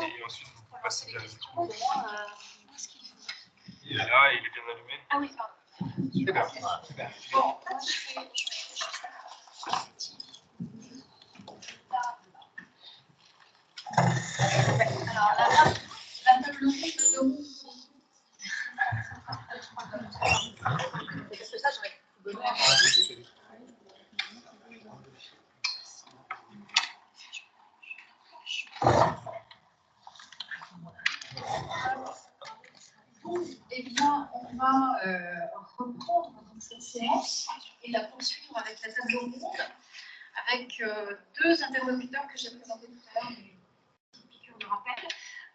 Et ensuite, vous passez vers les équipements. Il est là, il est bien allumé. Ah oui, pardon. Super. Super. Bon, moi, je fais alors la table ronde de parce que ça, j'aurais donc, eh bien, on va reprendre donc, cette séance et la poursuivre avec la table ronde, avec deux interlocuteurs que j'ai présentés tout à l'heure, mais qui me rappellent.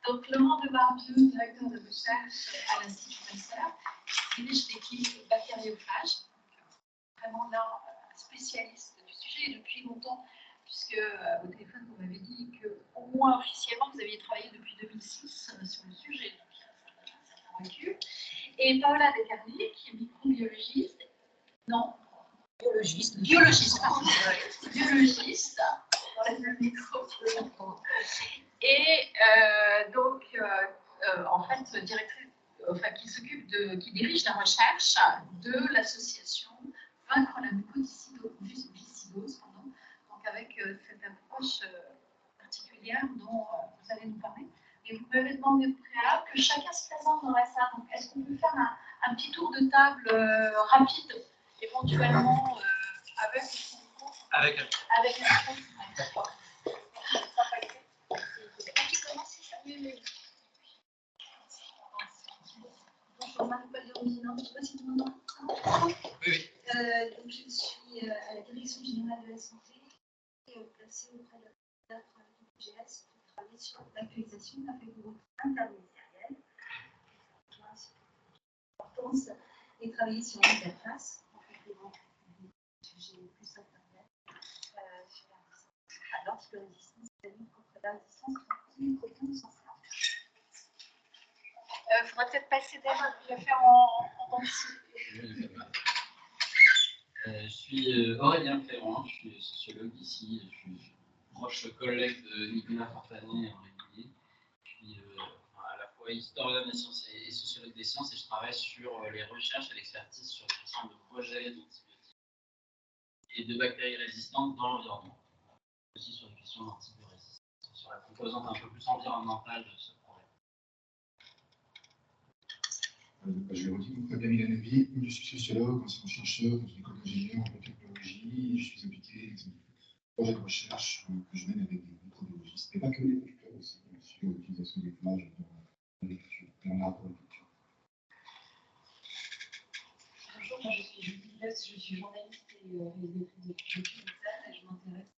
Donc, Laurent Debarbieu, directeur de recherche à l'Institut Pasteur, qui dirige l'équipe bactériophage, vraiment là, spécialiste du sujet, et depuis longtemps, puisque au téléphone, vous m'avez dit qu'au moins officiellement, vous aviez travaillé depuis 2006 sur le sujet. Donc, et Paola De Carli, qui est microbiologiste, non, biologiste, pardon, biologiste, dans le micro, et donc, en fait, directrice, enfin, qui dirige la recherche de l'association Vaincre la mucoviscidose, donc avec cette approche particulière dont vous allez nous parler. Et vous m'avez demandé au préalable que chacun se présente dans la salle. Donc, est-ce qu'on peut faire un petit tour de table rapide, éventuellement avec un micro. Qui commence, c'est ça? Oui. Bonjour, Marie-Paul de Rosinant. Je ne sais pas si tout le monde m'entend. Oui. Donc, je suis à la Direction générale de la santé, placée auprès de la GS pour travailler sur l'actualisation de la feuille de route interministérielle. L'importance et travailler sur l'interface, effectivement, des sujets plus sectoriels, sur l'antibiorésistance, la lutte contre la résistance aux microbiomes sans ça. Il faudra peut-être passer derrière, je vais faire en densité. Je suis Aurélien Ferrand, je suis sociologue ici, je suis proche collègue de Nicolas Fortanet et Henri Guillet. Je suis à la fois historien des sciences et sociologue des sciences et je travaille sur les recherches et l'expertise sur les questions de projets d'antibiotiques et de bactéries résistantes dans l'environnement. Aussi sur les questions d'antibiorésistance, sur la composante un peu plus environnementale de ce projet. Je vais redire Fabien Milanovic, je suis sociologue, ancien chercheur dans une école d'ingénieur en biotechnologie. Je suis impliqué dans un projet de recherche que je mène avec des microbiologistes, mais pas que les producteurs aussi, sur l'utilisation des phages dans l'agriculture, dans l'arboriculture. Bonjour, moi je suis Julie Less, je suis journaliste et réalisatrice de documentaires et je m'intéresse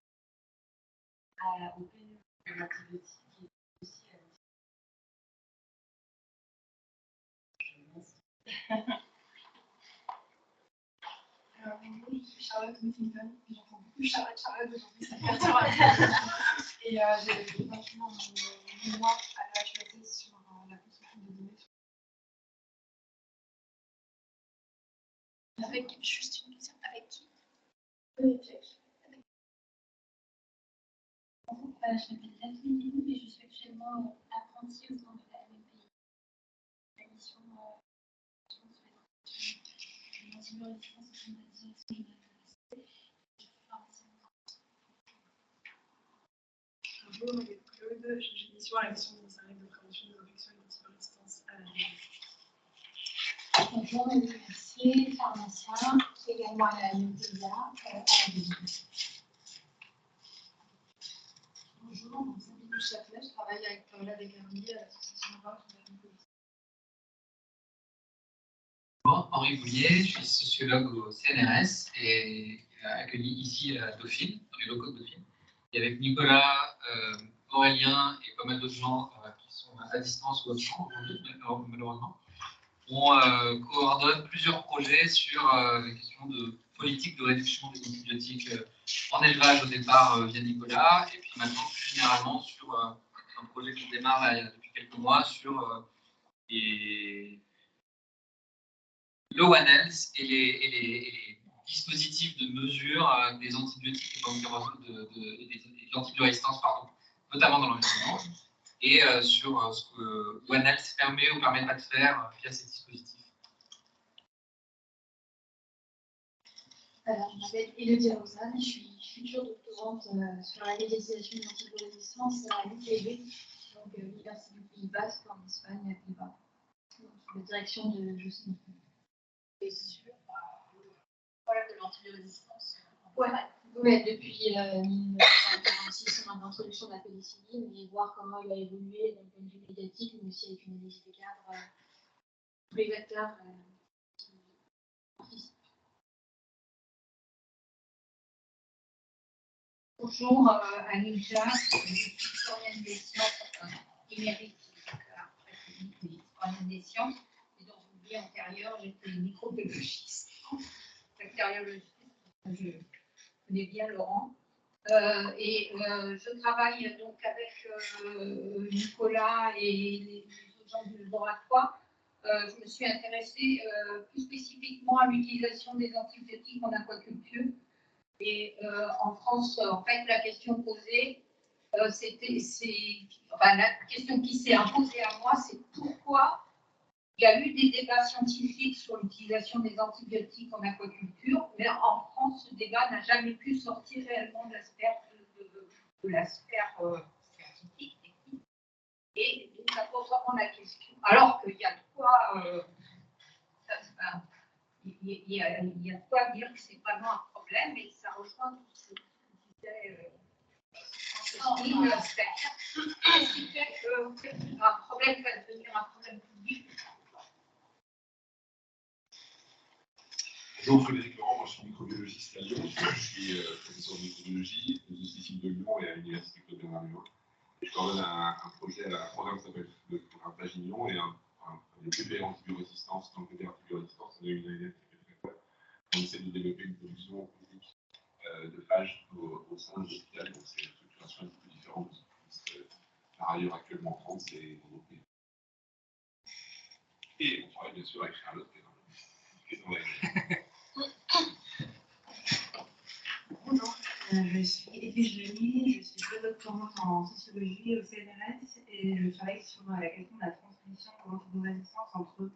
au pénurie de l'antibiotique et aussi à bonjour, je suis Charlotte Huntington, j'entends beaucoup Charlotte aujourd'hui, ça me perturbe. Et j'ai vachement mon mémoire à l'HEC sur la construction de données. Avec juste une question, avec qui? Bonjour, je m'appelle Daphne Dillou et je suis actuellement apprentie au sein de la MMPI. La mission sur l'antibiorésistance au sein de la direction générale de la santé. Bonjour, je m'appelle Claude, je suis mission à la mission du service de prévention des infections et d'antibiorésistance à la DGS. Bonjour, Marie Mercier, pharmacien, également à la MMPIA, à la DGS. Bonjour, je m'appelle Sabine Châtelet, je travaille avec Paola De Carli à l'association Vaincre la mucoviscidose. Bon, Henri Guillet, je suis sociologue au CNRS et accueilli ici à Dauphine, dans les locaux de Dauphine. Et avec Nicolas, Aurélien et pas mal d'autres gens qui sont à distance ou absents aujourd'hui, malheureusement, on coordonne plusieurs projets sur les questions de politique de réduction des antibiotiques en élevage au départ via Nicolas, et puis maintenant plus généralement sur un projet qui démarre depuis quelques mois sur le One Health et les dispositifs de mesure des antibiotiques et de l'antibiorésistance, notamment dans l'environnement. et sur ce que OneHealth permet ou permet pas de faire via ces dispositifs. Alors, je m'appelle Élodie Rosanne, je suis future doctorante sur la médiatisation de l'antibiorésistance à l'UPB, donc l'Université du Pays Basque en Espagne, à Bilbao, sous la direction de Jocelyne. Et sur le problème de l'antibiorésistance. Ouais, depuis 1946, on a l'introduction de la pénicilline et voir comment il a évolué d'un point de vue médiatique, mais aussi avec une analyse des cadres, tous les acteurs qui participent. Bonjour, Anoucha, je suis historienne des sciences, émérite, historienne des sciences, et dans une vie antérieure, j'étais microbiologiste, bactériologiste, je connais bien Laurent. Et je travaille donc avec Nicolas et les autres gens du laboratoire. Je me suis intéressée plus spécifiquement à l'utilisation des antibiotiques en aquaculture. Et en France, en fait, la question posée, la question qui s'est imposée à moi, c'est pourquoi il y a eu des débats scientifiques sur l'utilisation des antibiotiques en aquaculture, mais en France, ce débat n'a jamais pu sortir réellement de la sphère scientifique, technique. Et donc, ça pose vraiment la question. Alors qu'il y a de quoi, il y a de quoi dire que ce n'est pas vraiment un problème, et ça rejoint tout ce que disait Christine, c'est-à-dire qu'est-ce qui fait qu'un problème va devenir un problème public. Bonjour, Frédéric Laurent, moi je suis microbiologiste à Lyon, je suis professeur de microbiologie aux Hospices de Lyon et à l'Université Claude Bernard-Lyon. Je coordonne un programme qui s'appelle le programme Pagignon et le PPR antibiorésistance. Dans le PPR antibiorésistance, on a une année qui fait très claire. On essaie de développer une production publique de phages au sein de l'hôpital, donc c'est une structuration un peu différente de ce qui existe par ailleurs actuellement en France et dans d'autres pays. Et on travaille bien sûr avec Charlotte qui est dans la Bonjour, je suis Edwige Lely, je suis doctorante en sociologie au CNRS et je travaille sur la question de la transmission de l'antibiorésistance entre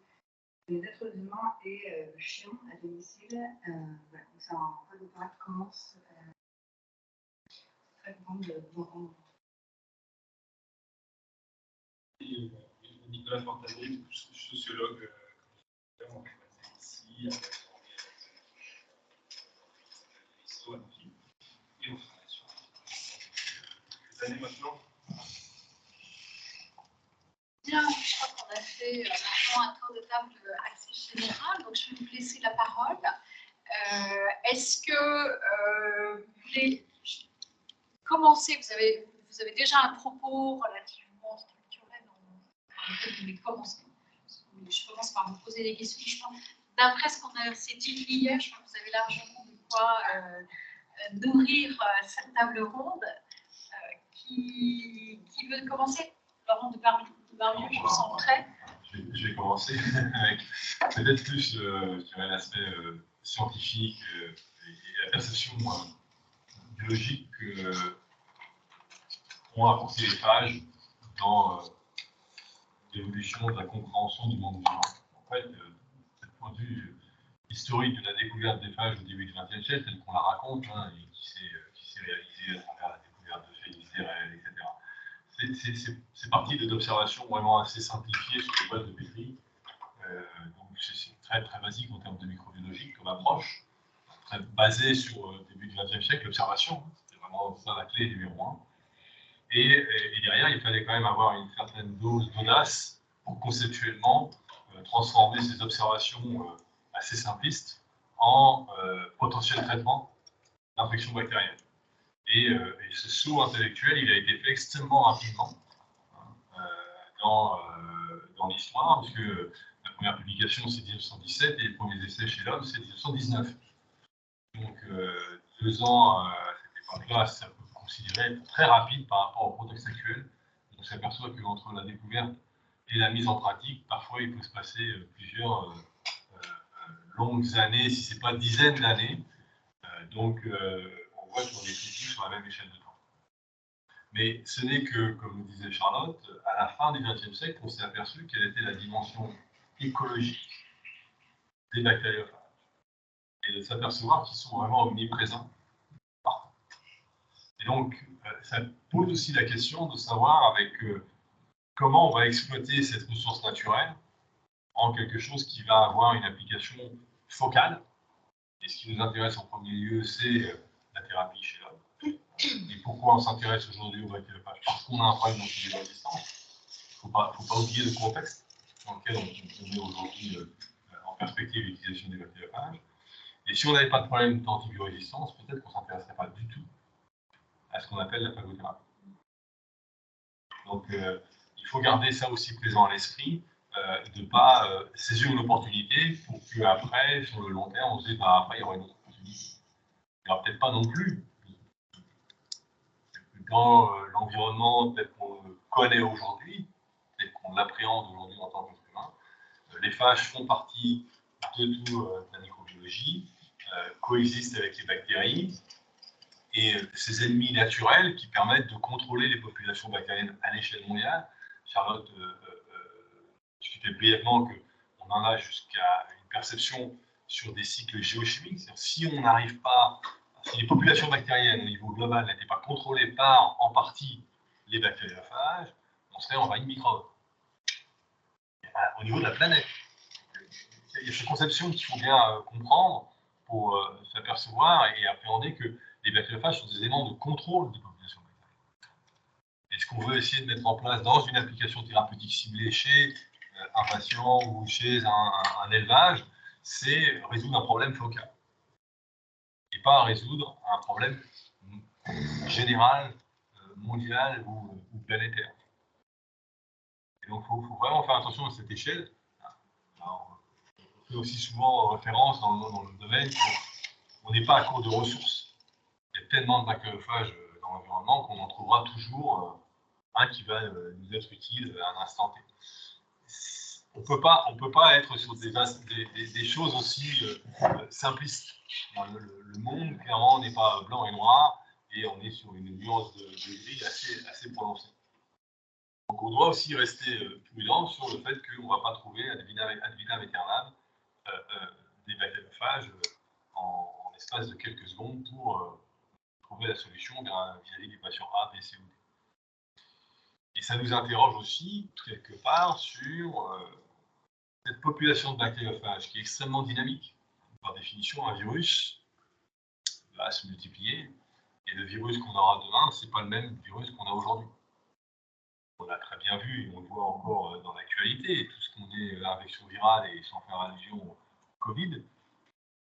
les êtres humains et chiens à domicile. Voilà, donc c'est un doctorat qui commence. Très contente de vous entendre. Nicolas Fortanet, sociologue, ici, et on travaille sur quelques années maintenant. Bien, je crois qu'on a fait maintenant un tour de table assez général, donc je vais vous laisser la parole. Est-ce que vous voulez commencer, vous avez déjà un propos relativement structuré dans lequel vous voulez commencer. Je commence par vous poser des questions. Je pense, d'après ce qu'on s'est dit hier, je crois que vous avez largement de quoi nourrir cette table ronde. Qui veut commencer? Laurent de Barbieux, je vous sens prêt. Je vais commencer avec peut-être plus l'aspect scientifique et la perception biologique qu'ont apporté les phages dans l'évolution de la compréhension du monde vivant. En fait, ce point de vue historique de la découverte des phages au début du XXe siècle, tel qu'on la raconte, et qui s'est réalisée à travers la découverte de Phénix-Terrel, etc. C'est parti d'observations vraiment assez simplifiées sur les boîtes de pétri. Donc c'est très, très basique en termes de microbiologie comme approche, très basée sur le début du XXe siècle, l'observation. C'était vraiment ça la clé numéro 1. Et derrière, il fallait quand même avoir une certaine dose d'audace pour conceptuellement transformer ces observations assez simplistes en potentiel traitement d'infection bactérienne. Et ce saut intellectuel, il a été fait extrêmement rapidement dans l'histoire, puisque la première publication, c'est 1917, et les premiers essais chez l'homme, c'est 1919. Donc, 2 ans à cette époque-là, ça peut considérer très rapide par rapport au contexte actuel. On s'aperçoit qu'entre la découverte et la mise en pratique, parfois, il peut se passer plusieurs longues années, si ce n'est pas dizaines d'années. Donc, on voit qu'on est ici sur la même échelle de temps. Mais ce n'est que, comme le disait Charlotte, à la fin du XXe siècle, on s'est aperçu quelle était la dimension écologique des bactériophages. Et de s'apercevoir qu'ils sont vraiment omniprésents partout. Et donc, ça pose aussi la question de savoir avec comment on va exploiter cette ressource naturelle en quelque chose qui va avoir une application focale. Et ce qui nous intéresse en premier lieu, c'est la thérapie chez l'homme. Et pourquoi on s'intéresse aujourd'hui aux bactériophages? Parce qu'on a un problème d'antiviralisance. Il ne faut pas oublier le contexte dans lequel on met aujourd'hui en perspective l'utilisation des bactériophages. Et si on n'avait pas de problème d'antibiorésistance, peut-être qu'on ne s'intéresserait pas du tout à ce qu'on appelle la phagothérapie. Donc, il faut garder ça aussi présent à l'esprit, de ne pas saisir une opportunité pour qu'après, sur le long terme, on se dise, bah, après, il y aura une autre opportunité. Il n'y aura peut-être pas non plus. Dans l'environnement tel qu'on le connaît aujourd'hui, tel qu'on l'appréhende aujourd'hui en tant qu'être humain, les phages font partie de toute la microbiologie, coexistent avec les bactéries, et ces ennemis naturels qui permettent de contrôler les populations bactériennes à l'échelle mondiale. Charlotte discutait brièvement qu'on en a jusqu'à une perception sur des cycles géochimiques. C'est-à-dire, si on n'arrive pas, si les populations bactériennes au niveau global n'étaient pas contrôlées par, en partie, les bactériophages, on serait envahi de microbes. Au niveau de la planète. Il y a ces conceptions qu'il faut bien comprendre pour s'apercevoir et appréhender que les bactériophages sont des éléments de contrôle des populations bactériennes. Et ce qu'on veut essayer de mettre en place dans une application thérapeutique ciblée chez un patient ou chez un élevage, c'est résoudre un problème focal. Et pas résoudre un problème général, mondial ou planétaire. Et donc, il faut vraiment faire attention à cette échelle. Alors, on fait aussi souvent référence dans le domaine qu'on n'est pas à court de ressources. Il y a tellement de bactériophages dans l'environnement qu'on en trouvera toujours un qui va nous être utile à un instant T. On ne peut pas être sur des choses aussi simplistes. Le monde, clairement, n'est pas blanc et noir, et on est sur une nuance de gris assez prononcée. Donc on doit aussi rester prudent sur le fait qu'on ne va pas trouver ad vitam aeternam des bactériophages en l'espace de quelques secondes pour trouver la solution vis-à-vis des patients A, B, C ou D. Et ça nous interroge aussi, quelque part, sur cette population de bactériophages qui est extrêmement dynamique. Par définition, un virus va se multiplier, et le virus qu'on aura demain, ce n'est pas le même virus qu'on a aujourd'hui. On l'a très bien vu, et on le voit encore dans l'actualité, tout ce qu'on est infection virale et sans faire allusion au Covid.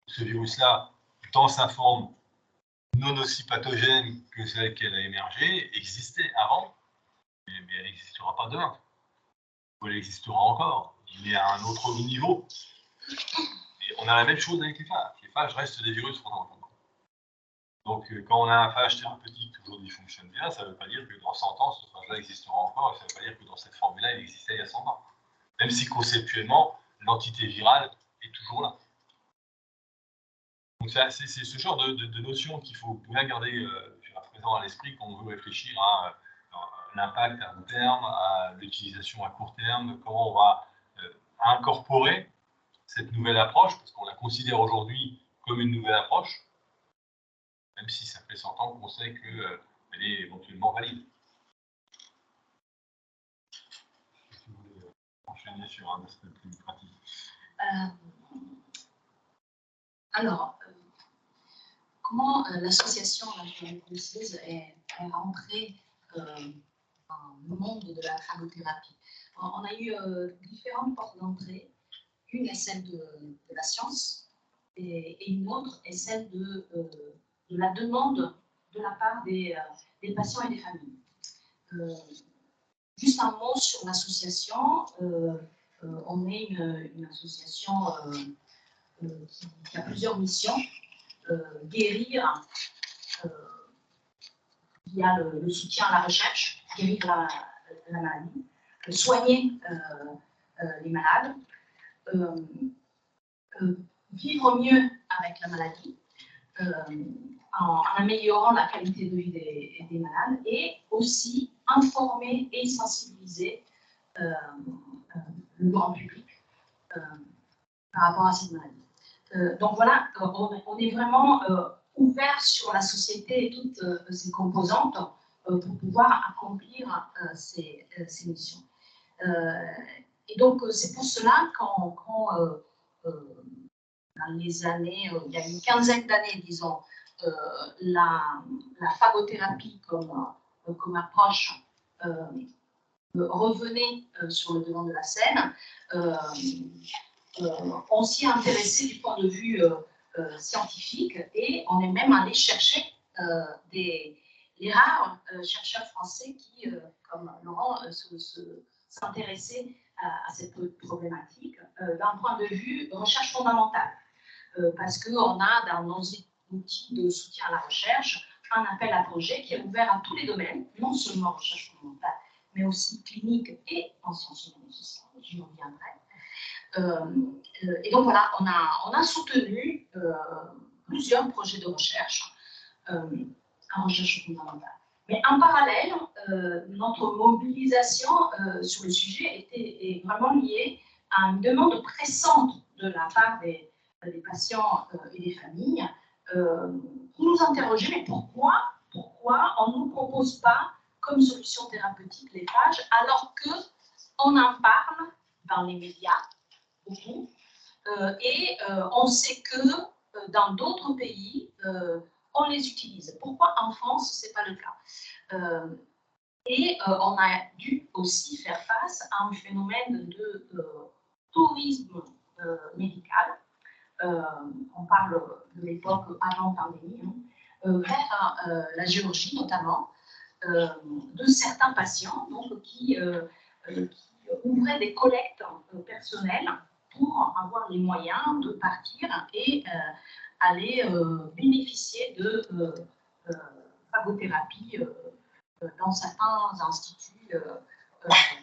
Ce virus-là, dans sa forme non aussi pathogène que celle qu'elle a émergée, existait avant, mais elle n'existera pas demain. Ou elle existera encore, mais à un autre niveau. Et on a la même chose avec les phages. Les phages restent des virus fondamentalement. Donc, quand on a un phage thérapeutique qui aujourd'hui fonctionne bien, ça ne veut pas dire que dans 100 ans, ce phage-là existera encore, et ça ne veut pas dire que dans cette forme-là, il existait il y a 100 ans. Même si conceptuellement, l'entité virale est toujours là. Donc, c'est ce genre de notion qu'il faut bien garder à présent à l'esprit quand on veut réfléchir à l'impact à long terme, à l'utilisation à court terme, comment on va incorporer cette nouvelle approche, parce qu'on la considère aujourd'hui comme une nouvelle approche, même si ça fait 100 ans qu'on sait qu'elle est éventuellement valide. Si vous voulez enchaîner sur un aspect plus pratique. Alors, comment l'association Naturelle est rentrée dans le monde de la phagothérapie? On a eu différentes portes d'entrée. Une est celle de la science et une autre est celle de la demande de la part des patients et des familles. Juste un mot sur l'association. On est une association qui a plusieurs missions. Guérir via le soutien à la recherche, guérir la maladie, soigner les malades, vivre mieux avec la maladie, en améliorant la qualité de vie des malades et aussi informer et sensibiliser le grand public par rapport à cette maladie. Donc voilà, on est vraiment ouvert sur la société et toutes ses composantes pour pouvoir accomplir ces missions. Et donc c'est pour cela dans les années, il y a une quinzaine d'années, disons, la phagothérapie comme approche revenait sur le devant de la scène. On s'y est intéressé du point de vue scientifique et on est même allé chercher les rares chercheurs français qui, comme Laurent, s'intéressaient à cette problématique d'un point de vue recherche fondamentale. Parce qu'on a dans nos outils de soutien à la recherche un appel à projet qui est ouvert à tous les domaines, non seulement recherche fondamentale, mais aussi clinique et en sciences humaines et sociales, j'y reviendrai. Et donc voilà, on a soutenu plusieurs projets de recherche en recherche fondamentale. Mais en parallèle, notre mobilisation sur le sujet est vraiment liée à une demande pressante de la part des patients et des familles qui nous interrogeaient, mais pourquoi on ne nous propose pas comme solution thérapeutique les phages alors qu'on en parle dans les médias beaucoup et on sait que dans d'autres pays, on les utilise. Pourquoi en France, ce n'est pas le cas? Et on a dû aussi faire face à un phénomène de tourisme médical. On parle de l'époque avant pandémie, vers la Géorgie notamment, de certains patients donc, qui ouvraient des collectes personnelles pour avoir les moyens de partir et aller bénéficier de phagothérapie dans certains instituts,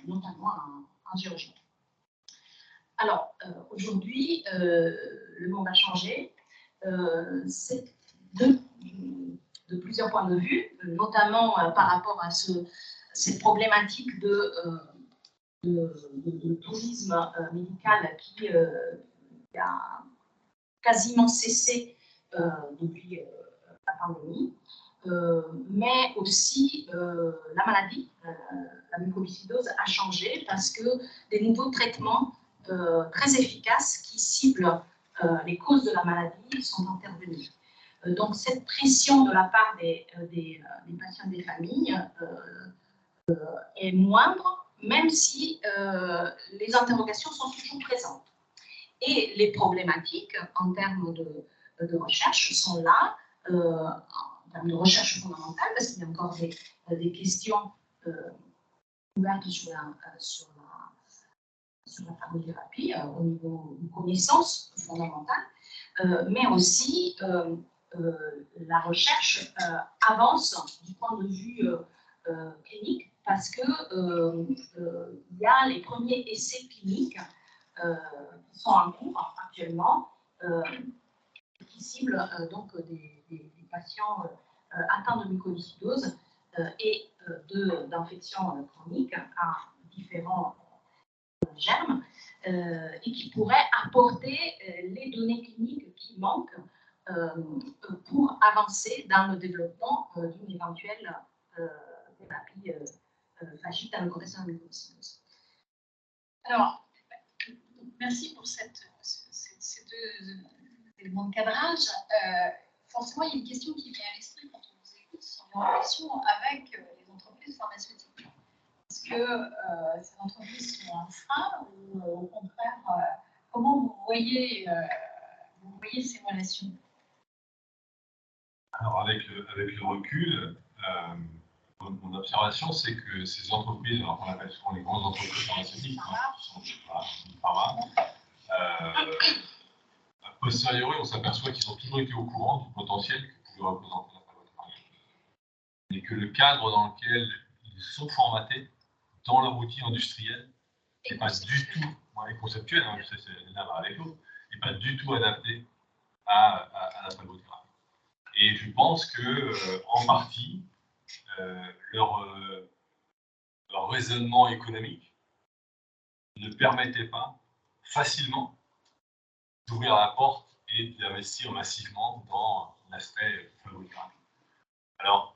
notamment en Géorgie. Alors, aujourd'hui, le monde a changé. C'est de plusieurs points de vue, notamment par rapport à cette problématique de tourisme médical qui a quasiment cessé depuis la pandémie, mais aussi la maladie, la mucoviscidose a changé parce que des nouveaux traitements très efficaces qui ciblent les causes de la maladie sont intervenus. Donc cette pression de la part des patients et des familles est moindre, même si les interrogations sont toujours présentes. Et les problématiques en termes de recherche sont là, en termes de recherche fondamentale, parce qu'il y a encore des questions ouvertes sur la phagothérapie au niveau de connaissances fondamentales, mais aussi la recherche avance du point de vue clinique parce que il y a les premiers essais cliniques qui sont en cours actuellement, qui ciblent donc des patients atteints de mucoviscidose et d'infections chroniques à différents germes et qui pourraient apporter les données cliniques qui manquent pour avancer dans le développement d'une éventuelle thérapie phagique dans le contexte de la mucoviscidose. Alors, merci pour ces deux éléments de cadrage. Forcément, il y a une question qui vient à l'esprit quand on vous écoute sur les relations avec les entreprises pharmaceutiques. Est-ce que ces entreprises sont un frein ou au contraire, comment vous voyez ces relations? Alors avec le recul, mon observation, c'est que ces entreprises, alors qu'on appelle souvent les grandes entreprises pharmaceutiques, pharma, a posteriori, on s'aperçoit qu'ils ont toujours été au courant du potentiel que pouvait représenter la phagothérapie. Et que le cadre dans lequel ils sont formatés, dans leur outil industriel, n'est pas du tout, et conceptuel, hein, c'est l'un avec l'autre, n'est pas du tout adapté à la phagothérapie. Et je pense que, en partie, leur raisonnement économique ne permettait pas facilement d'ouvrir la porte et d'investir massivement dans l'aspect fabricant. Alors,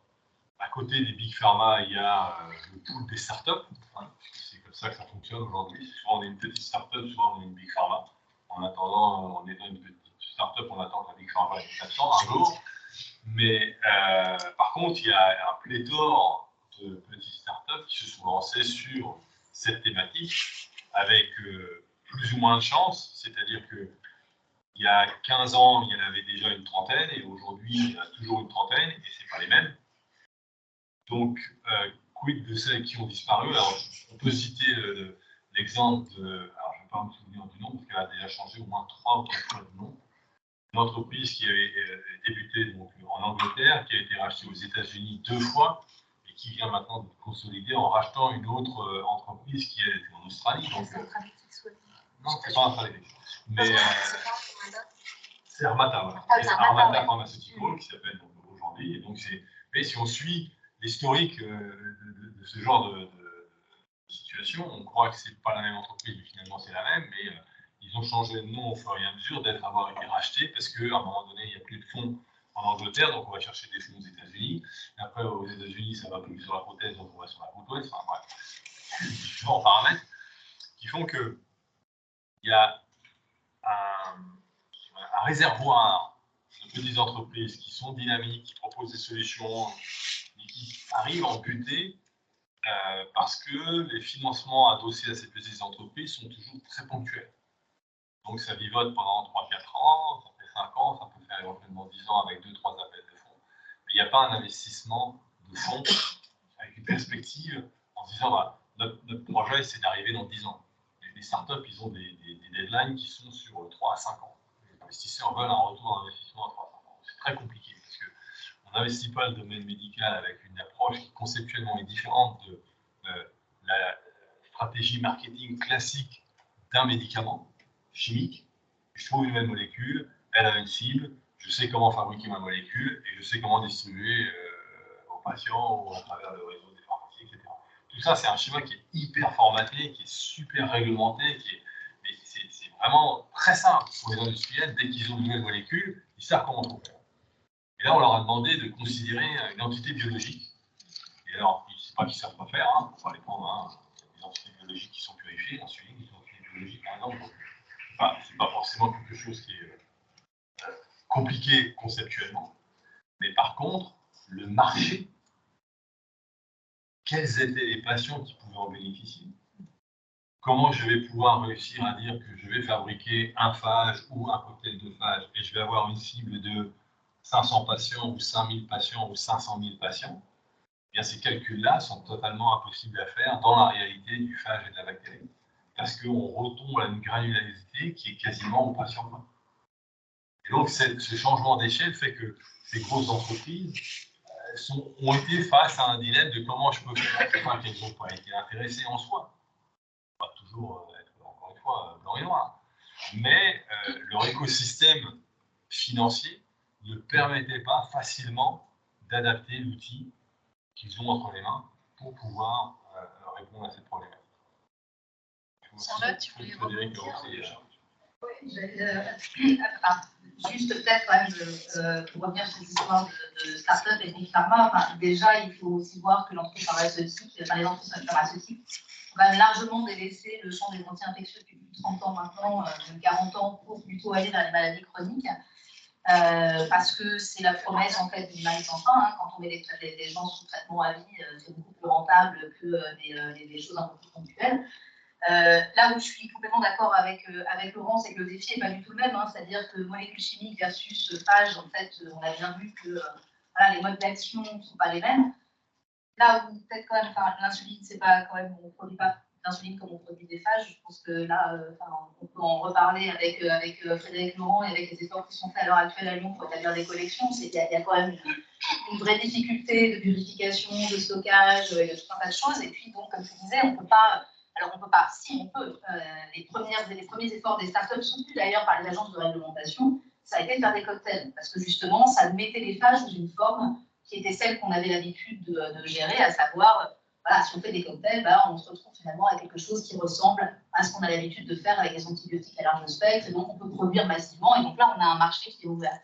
à côté des big pharma, il y a le pool des startups. Hein, c'est comme ça que ça fonctionne aujourd'hui. Soit on est une petite startup, soit on est une big pharma. En attendant, on est dans une petite startup, on attend que la big pharma ait 400 un jour. Mais par contre, il y a un pléthore de petites startups qui se sont lancées sur cette thématique avec plus ou moins de chance, c'est-à-dire que il y a 15 ans, il y en avait déjà une trentaine, et aujourd'hui, il y en a toujours une trentaine, et ce n'est pas les mêmes. Donc, quid de celles qui ont disparu? Alors, on peut citer l'exemple de, alors je ne vais pas me souvenir du nom, parce qu'elle a déjà changé au moins 3 ou 4 fois de nom, une entreprise qui avait débuté donc, en Angleterre, qui a été rachetée aux États-Unis 2 fois, et qui vient maintenant de consolider en rachetant une autre entreprise qui est en Australie. Donc, non, c'est pas un travail. Mais c'est Armata, voilà. C'est Armata Pharmaceutical qui s'appelle aujourd'hui. Et donc, mais si on suit l'historique de ce genre de situation, on croit que c'est pas la même entreprise, mais finalement c'est la même. Mais ils ont changé de nom au fur et à mesure avoir été rachetés parce qu'à un moment donné, il n'y a plus de fonds en Angleterre, donc on va chercher des fonds aux États-Unis. Après, aux États-Unis, ça va plus sur la côte est, donc on va sur la côte ouest. Enfin bref, différents paramètres qui font que il y a un réservoir de petites entreprises qui sont dynamiques, qui proposent des solutions, mais qui arrivent en butée parce que les financements adossés à ces petites entreprises sont toujours très ponctuels. Donc ça vivote pendant 3-4 ans, ça fait 5 ans, ça peut faire éventuellement 10 ans avec 2-3 appels de fonds. Mais il n'y a pas un investissement de fonds avec une perspective en se disant bah, notre projet c'est d'arriver dans 10 ans. Les startups, ils ont des deadlines qui sont sur 3 à 5 ans. Les investisseurs veulent un retour d'investissement à 3 à 5 ans. C'est très compliqué parce qu'on n'investit pas le domaine médical avec une approche qui conceptuellement est différente de la stratégie marketing classique d'un médicament chimique. Je trouve une nouvelle molécule, elle a une cible, je sais comment fabriquer ma molécule et je sais comment distribuer aux patients ou à travers le réseau des pharmacies, etc. Tout ça, c'est un schéma qui est hyper formaté, qui est super réglementé, c'est vraiment très simple pour les industriels. Dès qu'ils ont une nouvelle molécule, ils savent comment il faut faire. Et là, on leur a demandé de considérer une entité biologique. Et alors, ils ne savent pas qu'ils ne savent pas faire, il ne faut pas les prendre. Hein. Il y a des entités biologiques qui sont purifiées, ensuite des entités biologiques, par exemple. Donc, ce n'est pas forcément quelque chose qui est compliqué conceptuellement. Mais par contre, le marché, quels étaient les patients qui pouvaient en bénéficier? Comment je vais pouvoir réussir à dire que je vais fabriquer un phage ou un cocktail de phage et je vais avoir une cible de 500 patients ou 5000 patients ou 500 000 patients? Eh bien, ces calculs-là sont totalement impossibles à faire dans la réalité du phage et de la bactérie. Parce qu'on retombe à une granularité qui est quasiment au patient. Et donc, ce changement d'échelle fait que ces grosses entreprises ont été face à un dilemme de comment je peux faire, enfin, qu'elles n'ont pas été intéressées en soi. Pas toujours être, encore une fois, blanc et noir. Mais leur écosystème financier ne permettait pas facilement d'adapter l'outil qu'ils ont entre les mains pour pouvoir répondre à cette problématique. Charlotte, tu voulais rebondir? Juste peut-être quand même pour revenir sur cette histoire de start-up et de big pharma, déjà il faut aussi voir que l'entreprise pharmaceutique, les entreprises pharmaceutiques ont quand même largement délaissé le champ des anti-infectieux depuis plus de 30 ans maintenant, même 40 ans, pour plutôt aller vers les maladies chroniques. Parce que c'est la promesse en fait d'une mal sans fin. Hein, quand on met des gens sous traitement à vie, c'est beaucoup plus rentable que des choses un peu plus ponctuelles. Là où je suis complètement d'accord avec Laurent, c'est que le défi n'est pas du tout le même. Hein, c'est-à-dire que molécules chimiques versus phage, en fait, on a bien vu que voilà, les modes d'action ne sont pas les mêmes. Là où peut-être quand même, l'insuline, c'est pas quand même, on ne produit pas d'insuline comme on produit des phages. Je pense que là, on peut en reparler avec Frédéric Laurent et avec les efforts qui sont faits à l'heure actuelle à Lyon pour établir des collections. Il y a quand même une vraie difficulté de purification, de stockage, de tout un tas de choses. Et puis, donc, comme je disais, on ne peut pas. Alors, on peut pas, si on peut, les premiers efforts des startups soutenus d'ailleurs par les agences de réglementation, ça a été de faire des cocktails, parce que justement, ça mettait les phages dans une forme qui était celle qu'on avait l'habitude de gérer, à savoir, voilà, si on fait des cocktails, bah, on se retrouve finalement à quelque chose qui ressemble à ce qu'on a l'habitude de faire avec des antibiotiques à large spectre, et donc on peut produire massivement, et donc là, on a un marché qui est ouvert.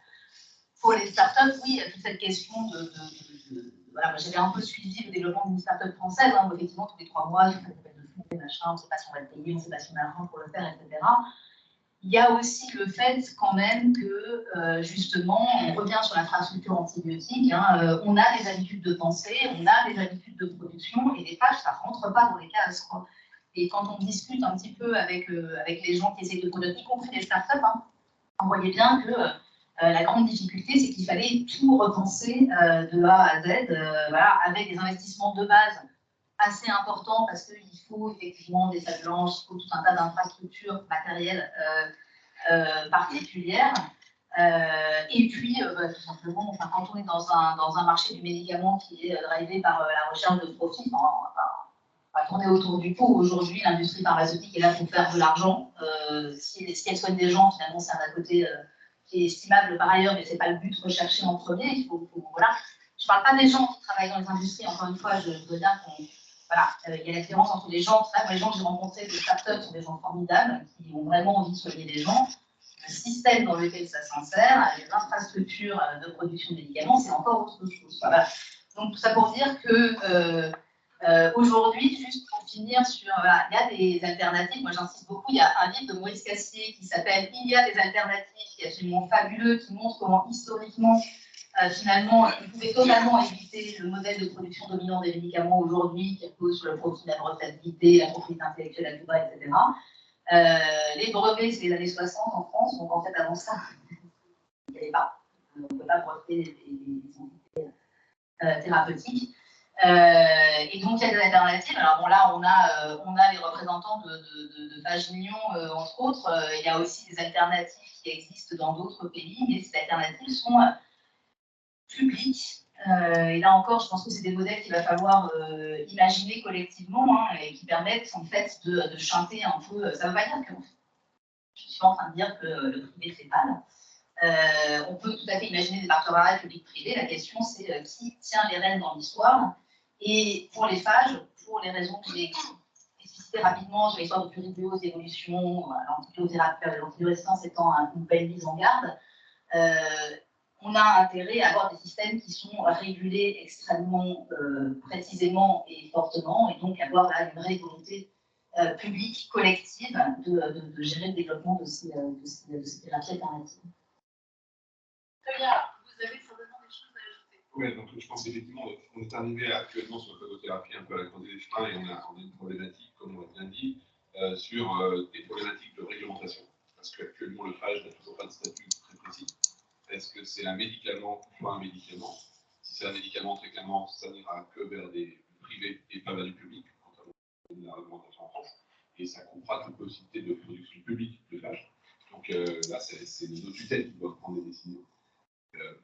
Pour les startups, oui, il y a toute cette question voilà, moi j'avais un peu suivi le développement d'une startup française, hein, où effectivement, tous les 3 mois, il faut faire des appels de fonds, des machins, on ne sait pas si on va le payer, on ne sait pas si on a l'argent pour le faire, etc. Il y a aussi le fait quand même que, justement, on revient sur l'infrastructure antibiotique, hein, on a des habitudes de pensée, on a des habitudes de production, et les phages, ça ne rentre pas dans les cases, quoi. Et quand on discute un petit peu avec les gens qui essaient de produire, y compris les startups, hein, on voyait bien que la grande difficulté, c'est qu'il fallait tout repenser de A à Z, voilà, avec des investissements de base assez importants, parce qu'il faut effectivement des salles blanches, il faut tout un tas d'infrastructures matérielles particulières. Et puis, tout simplement, enfin, quand on est dans un marché du médicament qui est drivé par la recherche de profit, on va tourner autour du pot. Aujourd'hui, l'industrie pharmaceutique est là pour faire de l'argent. Si elle soigne des gens, finalement, c'est un à côté qui est estimable par ailleurs, mais ce n'est pas le but recherché en premier. Voilà. Je ne parle pas des gens qui travaillent dans les industries, encore une fois, je veux dire qu'il voilà, y a la différence entre les gens, les gens que j'ai rencontrés, des startups, sont des gens formidables, qui ont vraiment envie de soigner les gens. Le système dans lequel ça s'insère, les infrastructures de production de médicaments, c'est encore autre chose. Voilà. Donc tout ça pour dire que aujourd'hui, juste pour finir sur, voilà, il y a des alternatives. Moi, j'insiste beaucoup. Il y a un livre de Maurice Cassier qui s'appelle « Il y a des alternatives », qui est absolument fabuleux, qui montre comment historiquement, finalement, on pouvait totalement éviter le modèle de production dominant des médicaments aujourd'hui, qui repose sur le profit de la brevetabilité, la propriété intellectuelle à tout bas, etc. Les brevets, c'est les années 60 en France, donc en fait, avant ça, il n'y avait pas. On ne peut pas breveter les entités thérapeutiques. Et donc, il y a des alternatives. Alors, bon, là, on a les représentants de Pagignon, entre autres. Il y a aussi des alternatives qui existent dans d'autres pays, mais ces alternatives sont publiques. Et là encore, je pense que c'est des modèles qu'il va falloir imaginer collectivement, hein, et qui permettent en fait de chanter un peu. Ça ne veut pas dire que je suis pas en train de dire que le privé c'est mal. On peut tout à fait imaginer des partenariats public-privé. La question, c'est qui tient les rênes dans l'histoire. Et pour les phages, pour les raisons que j'ai explicitées rapidement sur l'histoire de pluribéose, d'évolution, l'antibiorésistance étant une belle mise en garde, on a intérêt à avoir des systèmes qui sont régulés extrêmement précisément et fortement, et donc avoir là une vraie volonté publique, collective, de gérer le développement de ces thérapies alternatives. Très bien, vous avez certainement des choses à ajouter. Oui, donc je pense qu'effectivement, on est arrivé actuellement sur la phagothérapie un peu à la croisée des chemins, et on a une problématique, comme on l'a bien dit, sur des problématiques de réglementation. Parce qu'actuellement, le phage n'a toujours pas de statut très précis. Est-ce que c'est un médicament ou pas un médicament? Si c'est un médicament, très clairement, ça n'ira que vers des privés et pas vers du public, notamment la réglementation en France. Et ça coupera toute possibilité de production publique de phage. Donc là, c'est nos tutelles qui doivent prendre des décisions.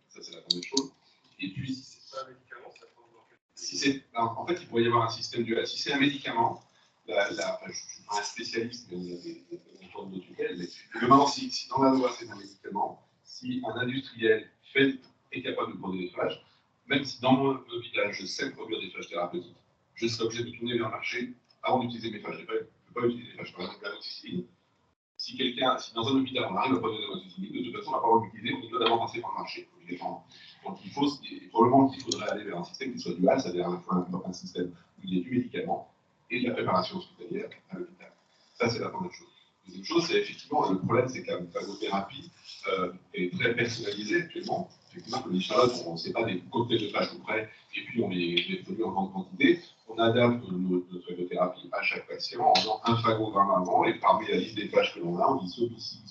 Ça, c'est la première chose. Et puis, si c'est pas un médicament, ça prend en fait, il pourrait y avoir un système dual. Si c'est un médicament, je ne suis pas un spécialiste, mais il y a des formes de tutelle. Mais globalement, si dans la loi, c'est un médicament, si un industriel est capable de produire des phages, même si dans mon hôpital, je sais produire des phages thérapeutiques, je serai obligé de tourner vers le marché avant d'utiliser mes phages. Je ne peux pas utiliser des phages, par exemple, l'amoxicilline. Si dans un hôpital, on arrive à produire de l'amoxicilline, de toute façon, on n'a pas le droit d'utiliser, on doit d'abord passer par le marché. Donc, probablement qu'il faudrait aller vers un système qui soit dual, c'est-à-dire à la fois un système où il y a du médicament et de la préparation hospitalière à l'hôpital. Ça, c'est la première chose. La deuxième chose, c'est effectivement, le problème, c'est que la phagothérapie est très personnalisée actuellement. Effectivement, comme dit Charlotte, on ne sait pas des cocktails de phage tout près, et puis on les produit en grande quantité. On adapte notre phagothérapie à chaque patient en faisant un phagogramme avant, et parmi la liste des phages que l'on a, on dit celui-ci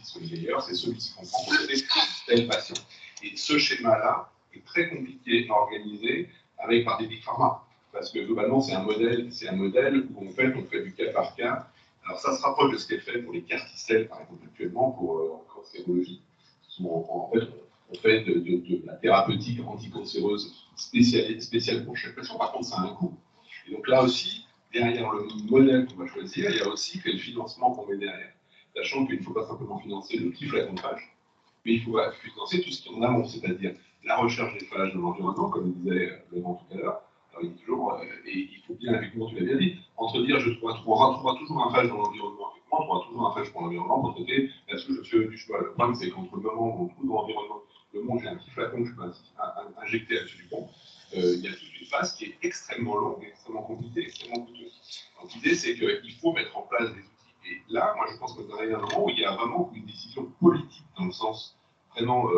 sont les meilleurs, c'est celui-ci qu'on prend pour traiter tel patient. Et ce schéma-là est très compliqué à organiser par des big pharma, parce que globalement, c'est un modèle où en fait, on fait du cas par cas. Alors ça se rapproche de ce qui est fait pour les carticelles, par exemple, actuellement, pour cancérologie. En fait, on fait de la thérapeutique anticancéreuse spéciale pour chaque patient. Par contre, ça a un coût. Et donc là aussi, derrière le modèle qu'on va choisir, il y a aussi le financement qu'on met derrière. Sachant qu'il ne faut pas simplement financer le petit flacon de phage, Mais il faut financer tout ce qui est en amont, c'est-à-dire la recherche des phages de l'environnement, comme disait Laurent tout à l'heure. Alors, il dit toujours, et il faut bien, effectivement, tu l'as bien dit, entre dire on trouvera toujours un phage dans l'environnement, effectivement, on trouvera toujours un phage pour l'environnement, pour côté, est-ce que je fais du cheval? Le problème, c'est qu'entre le moment où on trouve dans l'environnement, le moment où j'ai un petit flacon que je peux injecter à-dessus du pont, il y a toute une phase qui est extrêmement longue, extrêmement compliquée, extrêmement coûteuse. Donc l'idée, c'est qu'il faut mettre en place des outils. Et là, moi, je pense qu'on arrive à un moment où il y a vraiment une décision politique, dans le sens vraiment,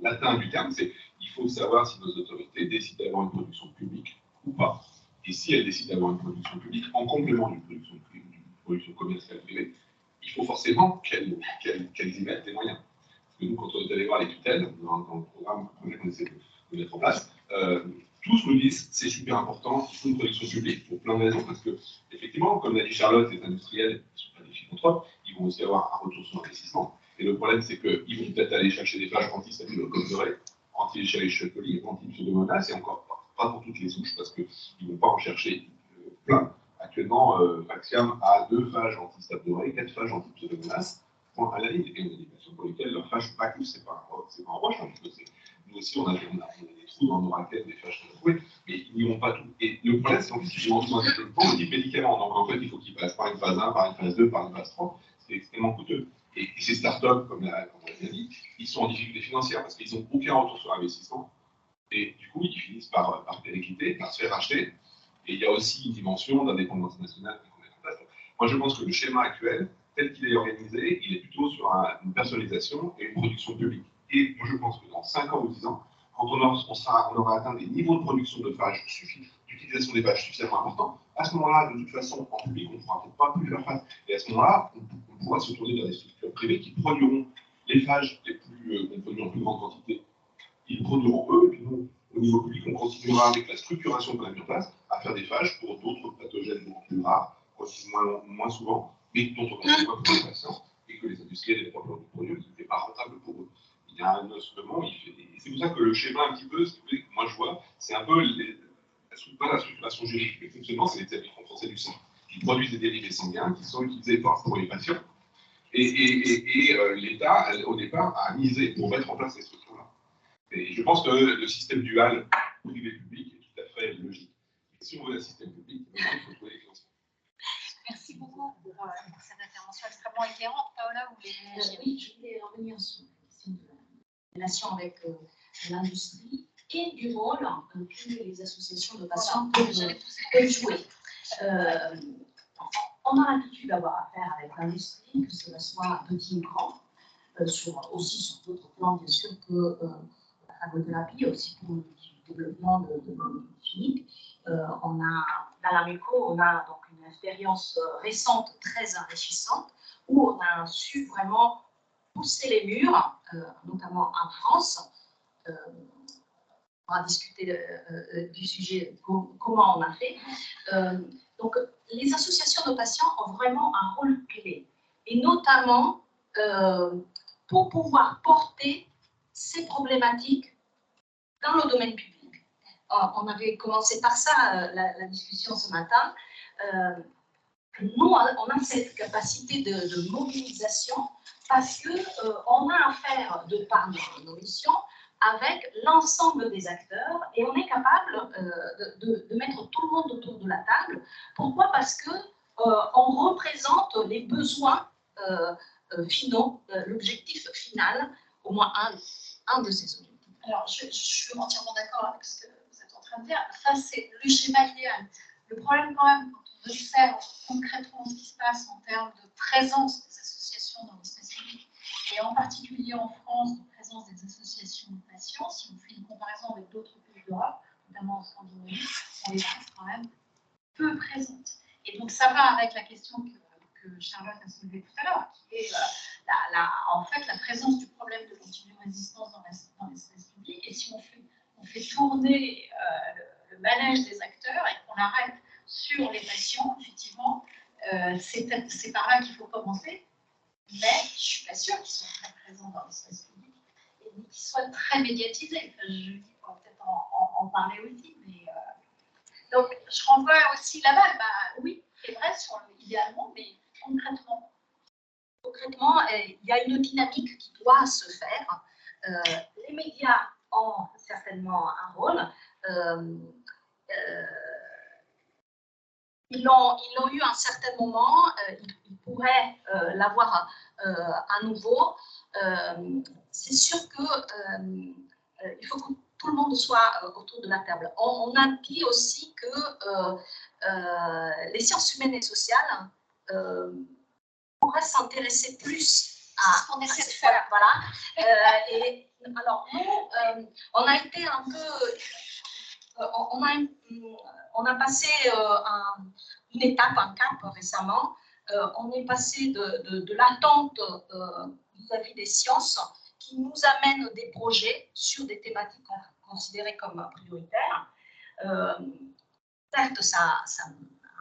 latin du terme, c'est il faut savoir si nos autorités décident d'avoir une production publique ou pas. Et si elles décident d'avoir une production publique en complément d'une production commerciale privée, il faut forcément qu'elles y mettent des moyens. Parce que nous, quand on est allé voir les tutelles, dans le programme qu'on essaie de mettre en place, tous nous disent c'est super important, il faut une production publique pour plein de raisons, parce que, effectivement, comme l'a dit Charlotte, les industriels, ils ne sont pas des philanthropes, ils vont aussi avoir un retour sur investissement. Et le problème, c'est qu'ils vont peut-être aller chercher des phages anti-staphylocoque doré, anti-Escherichia coli, anti-pseudomonas, et encore pas pour toutes les souches, parce qu'ils ne vont pas en chercher plein. Actuellement, Axiom a 2 phages anti-staph doré, 4 phages anti-pseudomonas, à la ligne, et on a des patients pour lesquels leur phage PACU, c'est pas un roche, hein, nous aussi, on a des trous dans nos raquettes, des phages qu'on a trouvés, mais ils n'y vont pas tout. Et le problème, c'est qu'en fait, ils vont en un type médicament, donc en fait, il faut qu'ils passent par une phase 1, par une phase 2, par une phase 3, c'est extrêmement coûteux. Et ces startups, comme on l'a bien dit, ils sont en difficulté financière parce qu'ils n'ont aucun retour sur investissement. Et du coup, ils finissent par péricliter, par se faire racheter. Et il y a aussi une dimension d'indépendance nationale qu'on met en place. Moi, je pense que le schéma actuel, tel qu'il est organisé, il est plutôt sur une personnalisation et une production publique. Et moi, je pense que dans 5 ans ou 10 ans, quand on aura atteint des niveaux de production de phages d'utilisation des phages suffisamment importants, à ce moment-là, de toute façon, en public, on ne pourra peut-être pas plus faire face. Et à ce moment-là, on pourra se tourner vers des structures privées qui produiront les phages qu'on produit en plus grande quantité. Ils produiront eux, et puis nous, au niveau public, on continuera avec la structuration qu'on a mis en place à faire des phages pour d'autres pathogènes beaucoup plus rares, moins souvent, mais dont on a besoin pour les patients, et que les industriels et les produits n'étaient pas rentables pour eux. Il y a un osement, c'est pour ça que le schéma, un petit peu, ce que moi je vois, c'est un peu pas la structuration juridique, mais le fonctionnement, c'est les établissements français du sang, qui produisent des dérivés sanguins qui sont utilisés pour les patients. Et l'État, au départ, a misé pour mettre en place ces structures-là. Et je pense que le système dual privé-public est tout à fait logique. Et si on veut un système public, il faut trouver les financements. Merci beaucoup pour cette intervention extrêmement éclairante. Paola, vous voulez réagir? Oui, je voulais revenir sur la question de la relation avec l'industrie et du rôle que les associations de patients peuvent jouer. On a l'habitude d'avoir affaire avec l'industrie, que ce soit petit ou grand, aussi sur d'autres plans, bien sûr, que la phagothérapie, aussi pour le développement de cliniques. Dans la MECO, on a donc une expérience récente très enrichissante où on a su vraiment pousser les murs, notamment en France. On va discuter du sujet, comment on a fait. Donc, les associations de patients ont vraiment un rôle clé, et notamment pour pouvoir porter ces problématiques dans le domaine public. On avait commencé par ça, la discussion ce matin. Nous, on a cette capacité de mobilisation parce qu'on a affaire, de par nos missions, avec l'ensemble des acteurs, et on est capable de mettre tout le monde autour de la table. Pourquoi? Parce qu'on représente les besoins finaux, l'objectif final, au moins un de ces objectifs. Alors, je suis entièrement d'accord avec ce que vous êtes en train de dire. Ça, c'est le schéma idéal. Le problème, quand même, quand on veut faire concrètement ce qui se passe en termes de présence des associations dans l'espace public, et en particulier en France, de présence des associations de patients, si on fait une comparaison avec d'autres pays d'Europe, notamment en Scandinavie, on les trouve quand même peu présentes. Et donc, ça va avec la question que Charlotte a soulevée tout à l'heure, qui est en fait la présence du problème de l'antibiorésistance dans l'espace public. Et si on fait tourner le manège des acteurs et qu'on l'arrête sur les patients, effectivement, c'est par là qu'il faut commencer. Mais je ne suis pas sûre qu'ils soient très présents dans l'espace public et qu'ils soient très médiatisés. Enfin, je dis qu'on va peut-être en parler aussi. Mais, donc, je renvoie aussi là-bas. Bah, oui, c'est vrai, idéalement, mais concrètement, il faut concrètement, il y a une dynamique qui doit se faire. Les médias ont certainement un rôle. Ils l'ont eu à un certain moment, ils pourraient l'avoir à nouveau. C'est sûr que il faut que tout le monde soit autour de la table. On a dit aussi que les sciences humaines et sociales pourraient s'intéresser plus à ce qu'on essaie de faire. Voilà. Et alors, nous, on a été un peu... on a passé une étape, un cap récemment. On est passé de l'attente vis-à-vis des sciences qui nous amène des projets sur des thématiques considérées comme prioritaires. Certes, ça a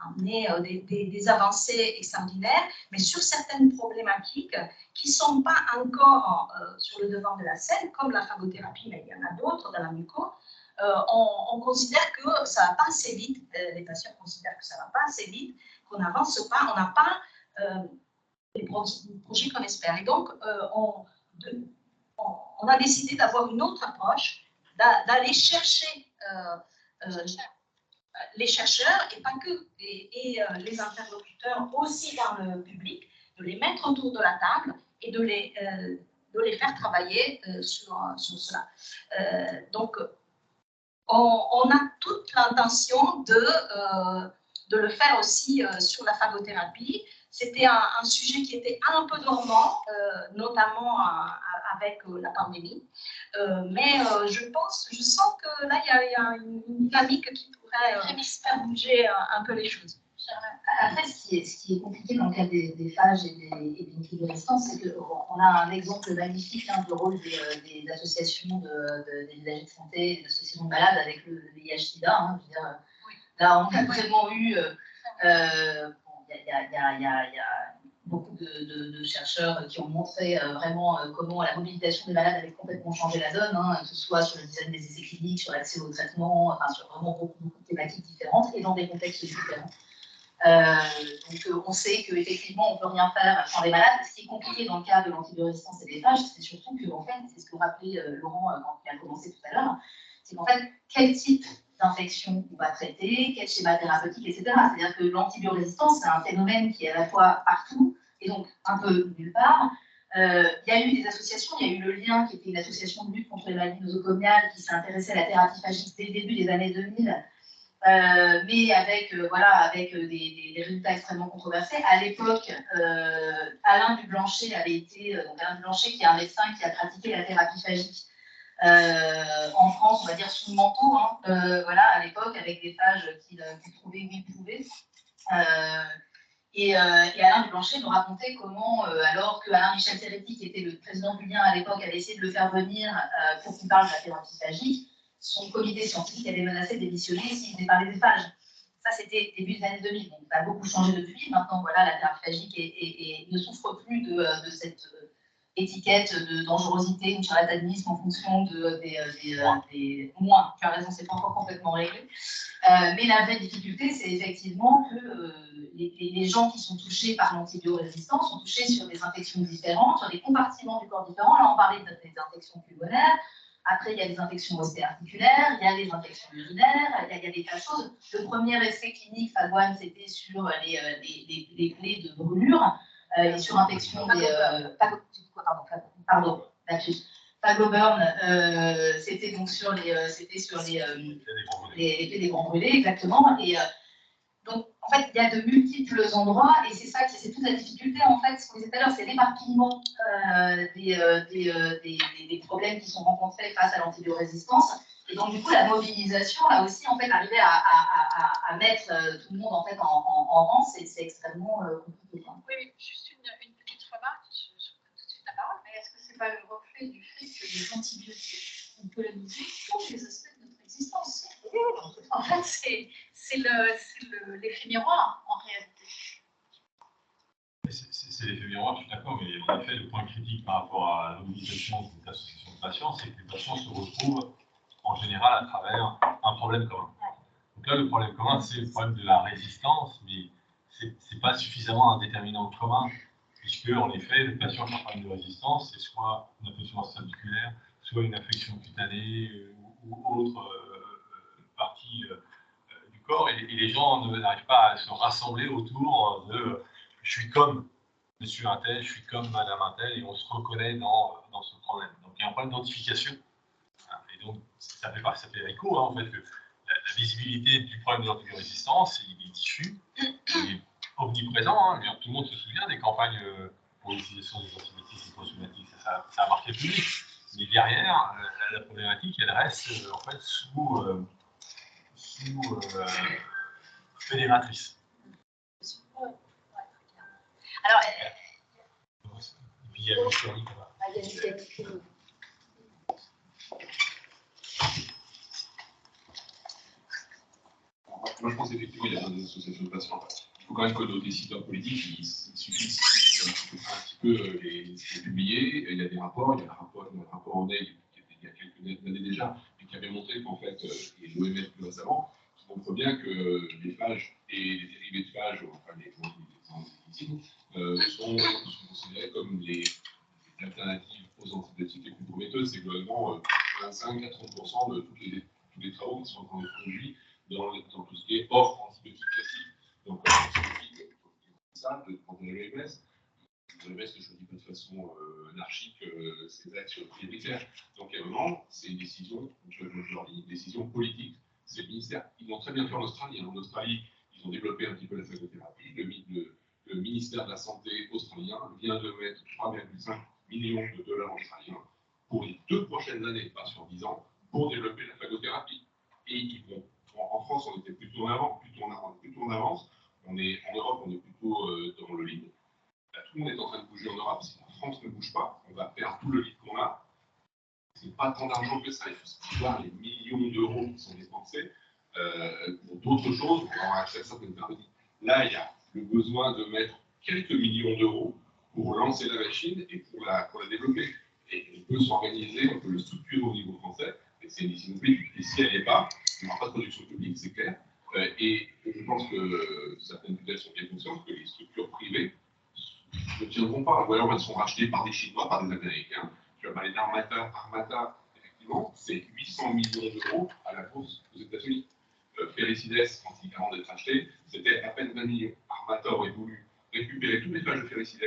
amené des avancées extraordinaires, mais sur certaines problématiques qui ne sont pas encore sur le devant de la scène, comme la phagothérapie, mais il y en a d'autres dans la muco, on considère que ça ne va pas assez vite, les patients considèrent que ça ne va pas assez vite, qu'on n'avance pas, on n'a pas les projets qu'on espère. Et donc, on a décidé d'avoir une autre approche, d'aller chercher les chercheurs, et pas que, et les interlocuteurs aussi dans le public, de les mettre autour de la table et de les faire travailler sur cela. Donc, on a toute l'intention de le faire aussi sur la phagothérapie. C'était un sujet qui était un peu dormant, notamment avec la pandémie. Mais je sens que là, il y a une dynamique qui pourrait faire bouger un peu les choses. Après, ce qui est compliqué dans le cas des phages et des micro-résistants, c'est qu'on a un exemple magnifique du rôle des associations des usagers de santé, des associations de malades avec le VIH-Sida. Là, on a vraiment eu... Il y a beaucoup de chercheurs qui ont montré vraiment comment la mobilisation des malades avait complètement changé la donne, que ce soit sur le design des essais cliniques, sur l'accès au traitement, enfin, sur vraiment beaucoup de thématiques différentes et dans des contextes différents. Donc on sait qu'effectivement on ne peut rien faire sans les malades. Ce qui est compliqué dans le cas de l'antibiorésistance et des phages, c'est surtout que, en fait, c'est ce que rappelait Laurent quand il a commencé tout à l'heure, c'est qu'en fait, quel type d'infection on va traiter, quel schéma thérapeutique, etc. C'est-à-dire que l'antibiorésistance, c'est un phénomène qui est à la fois partout et donc un peu nulle part. Il y a eu des associations, il y a eu le Lien, qui était une association de lutte contre les maladies nosocomiales, qui s'est intéressée à la thérapie phagique dès le début des années 2000. Mais avec des résultats extrêmement controversés. À l'époque, Alain Dublanchet avait été, donc Alain Dublanchet, qui est un médecin qui a pratiqué la thérapie phagique en France, on va dire sous le manteau, voilà, à l'époque, avec des phages qu'il trouvait où il pouvait. Et Alain Dublanchet nous racontait comment, alors que Alain Michel Serretti, qui était le président du Lien à l'époque, avait essayé de le faire venir pour qu'il parle de la thérapie phagique, son comité scientifique avait menacé de démissionner s'il venait parler des phages. Ça, c'était début des années 2000. Donc, ça a beaucoup changé depuis. Maintenant, voilà, la thérapie phagique ne souffre plus de cette étiquette de dangerosité ou de charlatanisme en fonction des moins. Tu as raison, c'est pas encore complètement réglé. Mais la vraie difficulté, c'est effectivement que les gens qui sont touchés par l'antibiorésistance sont touchés sur des infections différentes, sur des compartiments du corps différents. Là, on parlait des infections pulmonaires. Après, il y a des infections ostéo-articulaires, il y a des infections urinaires, il y a des tas de choses. Le premier essai clinique, Fagwan, c'était sur les plaies de brûlure et sur infection des... Phagoburn, c'était donc sur les plaies des grands brûlés, exactement. Et donc, en fait, il y a de multiples endroits, et c'est ça, c'est toute la difficulté, en fait, ce qu'on disait tout à l'heure, c'est l'éparpillement des problèmes qui sont rencontrés face à l'antibiorésistance. Et donc, du coup, la mobilisation, là aussi, en fait, arriver à mettre tout le monde, en fait, en rang, c'est extrêmement compliqué. Oui, juste une petite remarque, je prends tout de suite la parole, mais est-ce que ce n'est pas le reflet du fait que les antibiotiques ont colonisé tous les aspects de notre existence? En fait, c'est l'effet miroir, en réalité. C'est l'effet miroir, je suis d'accord, mais en effet, le point critique par rapport à la mobilisation des associations de patients, c'est que les patients se retrouvent en général à travers un problème commun. Donc là, le problème commun, c'est le problème de la résistance, mais ce n'est pas suffisamment un déterminant commun. puisque, en effet, le patient qui a un problème de résistance, c'est soit une infection articulaire, soit une infection cutanée ou autre partie du corps, et les gens n'arrivent pas à se rassembler autour de « je suis comme monsieur Untel, je suis comme madame Untel », et on se reconnaît dans ce problème. Donc il y a un problème d'identification. Et donc ça fait écho, en fait, que la visibilité du problème de l'antibiorésistance, il est diffus, il est omniprésent. Hein. Tout le monde se souvient des campagnes pour l'utilisation des antibiotiques hyposomatiques, ça a marqué le public. Mais derrière, la problématique, elle reste en fait sous fédératrice. Alors, et puis il y a l'historique. Moi, je pense effectivement qu'il y a besoin des associations de patients. Il faut quand même que nos décideurs politiques, il suffit un petit peu les publier. Il y a des rapports, il y a le rapport ONEI il y a quelques années déjà, et qui avait montré qu'en fait, et l'OMS plus récemment, qui montre bien que les phages et les dérivés de phages, enfin les enzymes, sont considérés comme les alternatives aux antibiotiques les plus prometteuses. C'est globalement 25 à 30% de tous les travaux qui sont en train d'être conduits dans tout ce qui est hors antibiotiques classiques. Donc, ça, de l'OMS, l'OMS ne choisit pas de façon anarchique ses axes prioritaires. Donc, il y a un moment, c'est une décision, je leur dis, une décision politique. C'est le ministère. Ils l'ont très bien fait en Australie. En Australie, ils ont développé un petit peu la phagothérapie. Le ministère de la Santé australien vient de mettre 3,5 millions de dollars australiens pour les 2 prochaines années, pas sur 10 ans, pour développer la phagothérapie. Et ils vont. En France, on était plutôt en avance. En Europe, on est plutôt dans le lead. Là, tout le monde est en train de bouger en Europe. Si la France ne bouge pas, on va perdre tout le lead qu'on a. C'est pas tant d'argent que ça. Il faut voir les millions d'euros qui sont dépensés pour d'autres choses, pour avoir accès à certaines thérapies. Là, il y a le besoin de mettre quelques millions d'euros pour lancer la machine et pour la développer. Et on peut s'organiser, on peut le structurer au niveau français. C'est une décision publique. Et si elle n'est pas, il n'y aura pas de production publique, c'est clair. Et je pense que certaines tutelles sont bien conscientes que les structures privées ne tiendront pas. Ou alors elles sont rachetées par des Chinois, par des Américains. Tu vas parler d'Armata. Armata, effectivement, c'est 800 millions d'euros à la bourse aux États-Unis. Ferricides, quand il avant d'être acheté, c'était à peine 20 millions. Armata aurait voulu récupérer tous les phages de Ferricides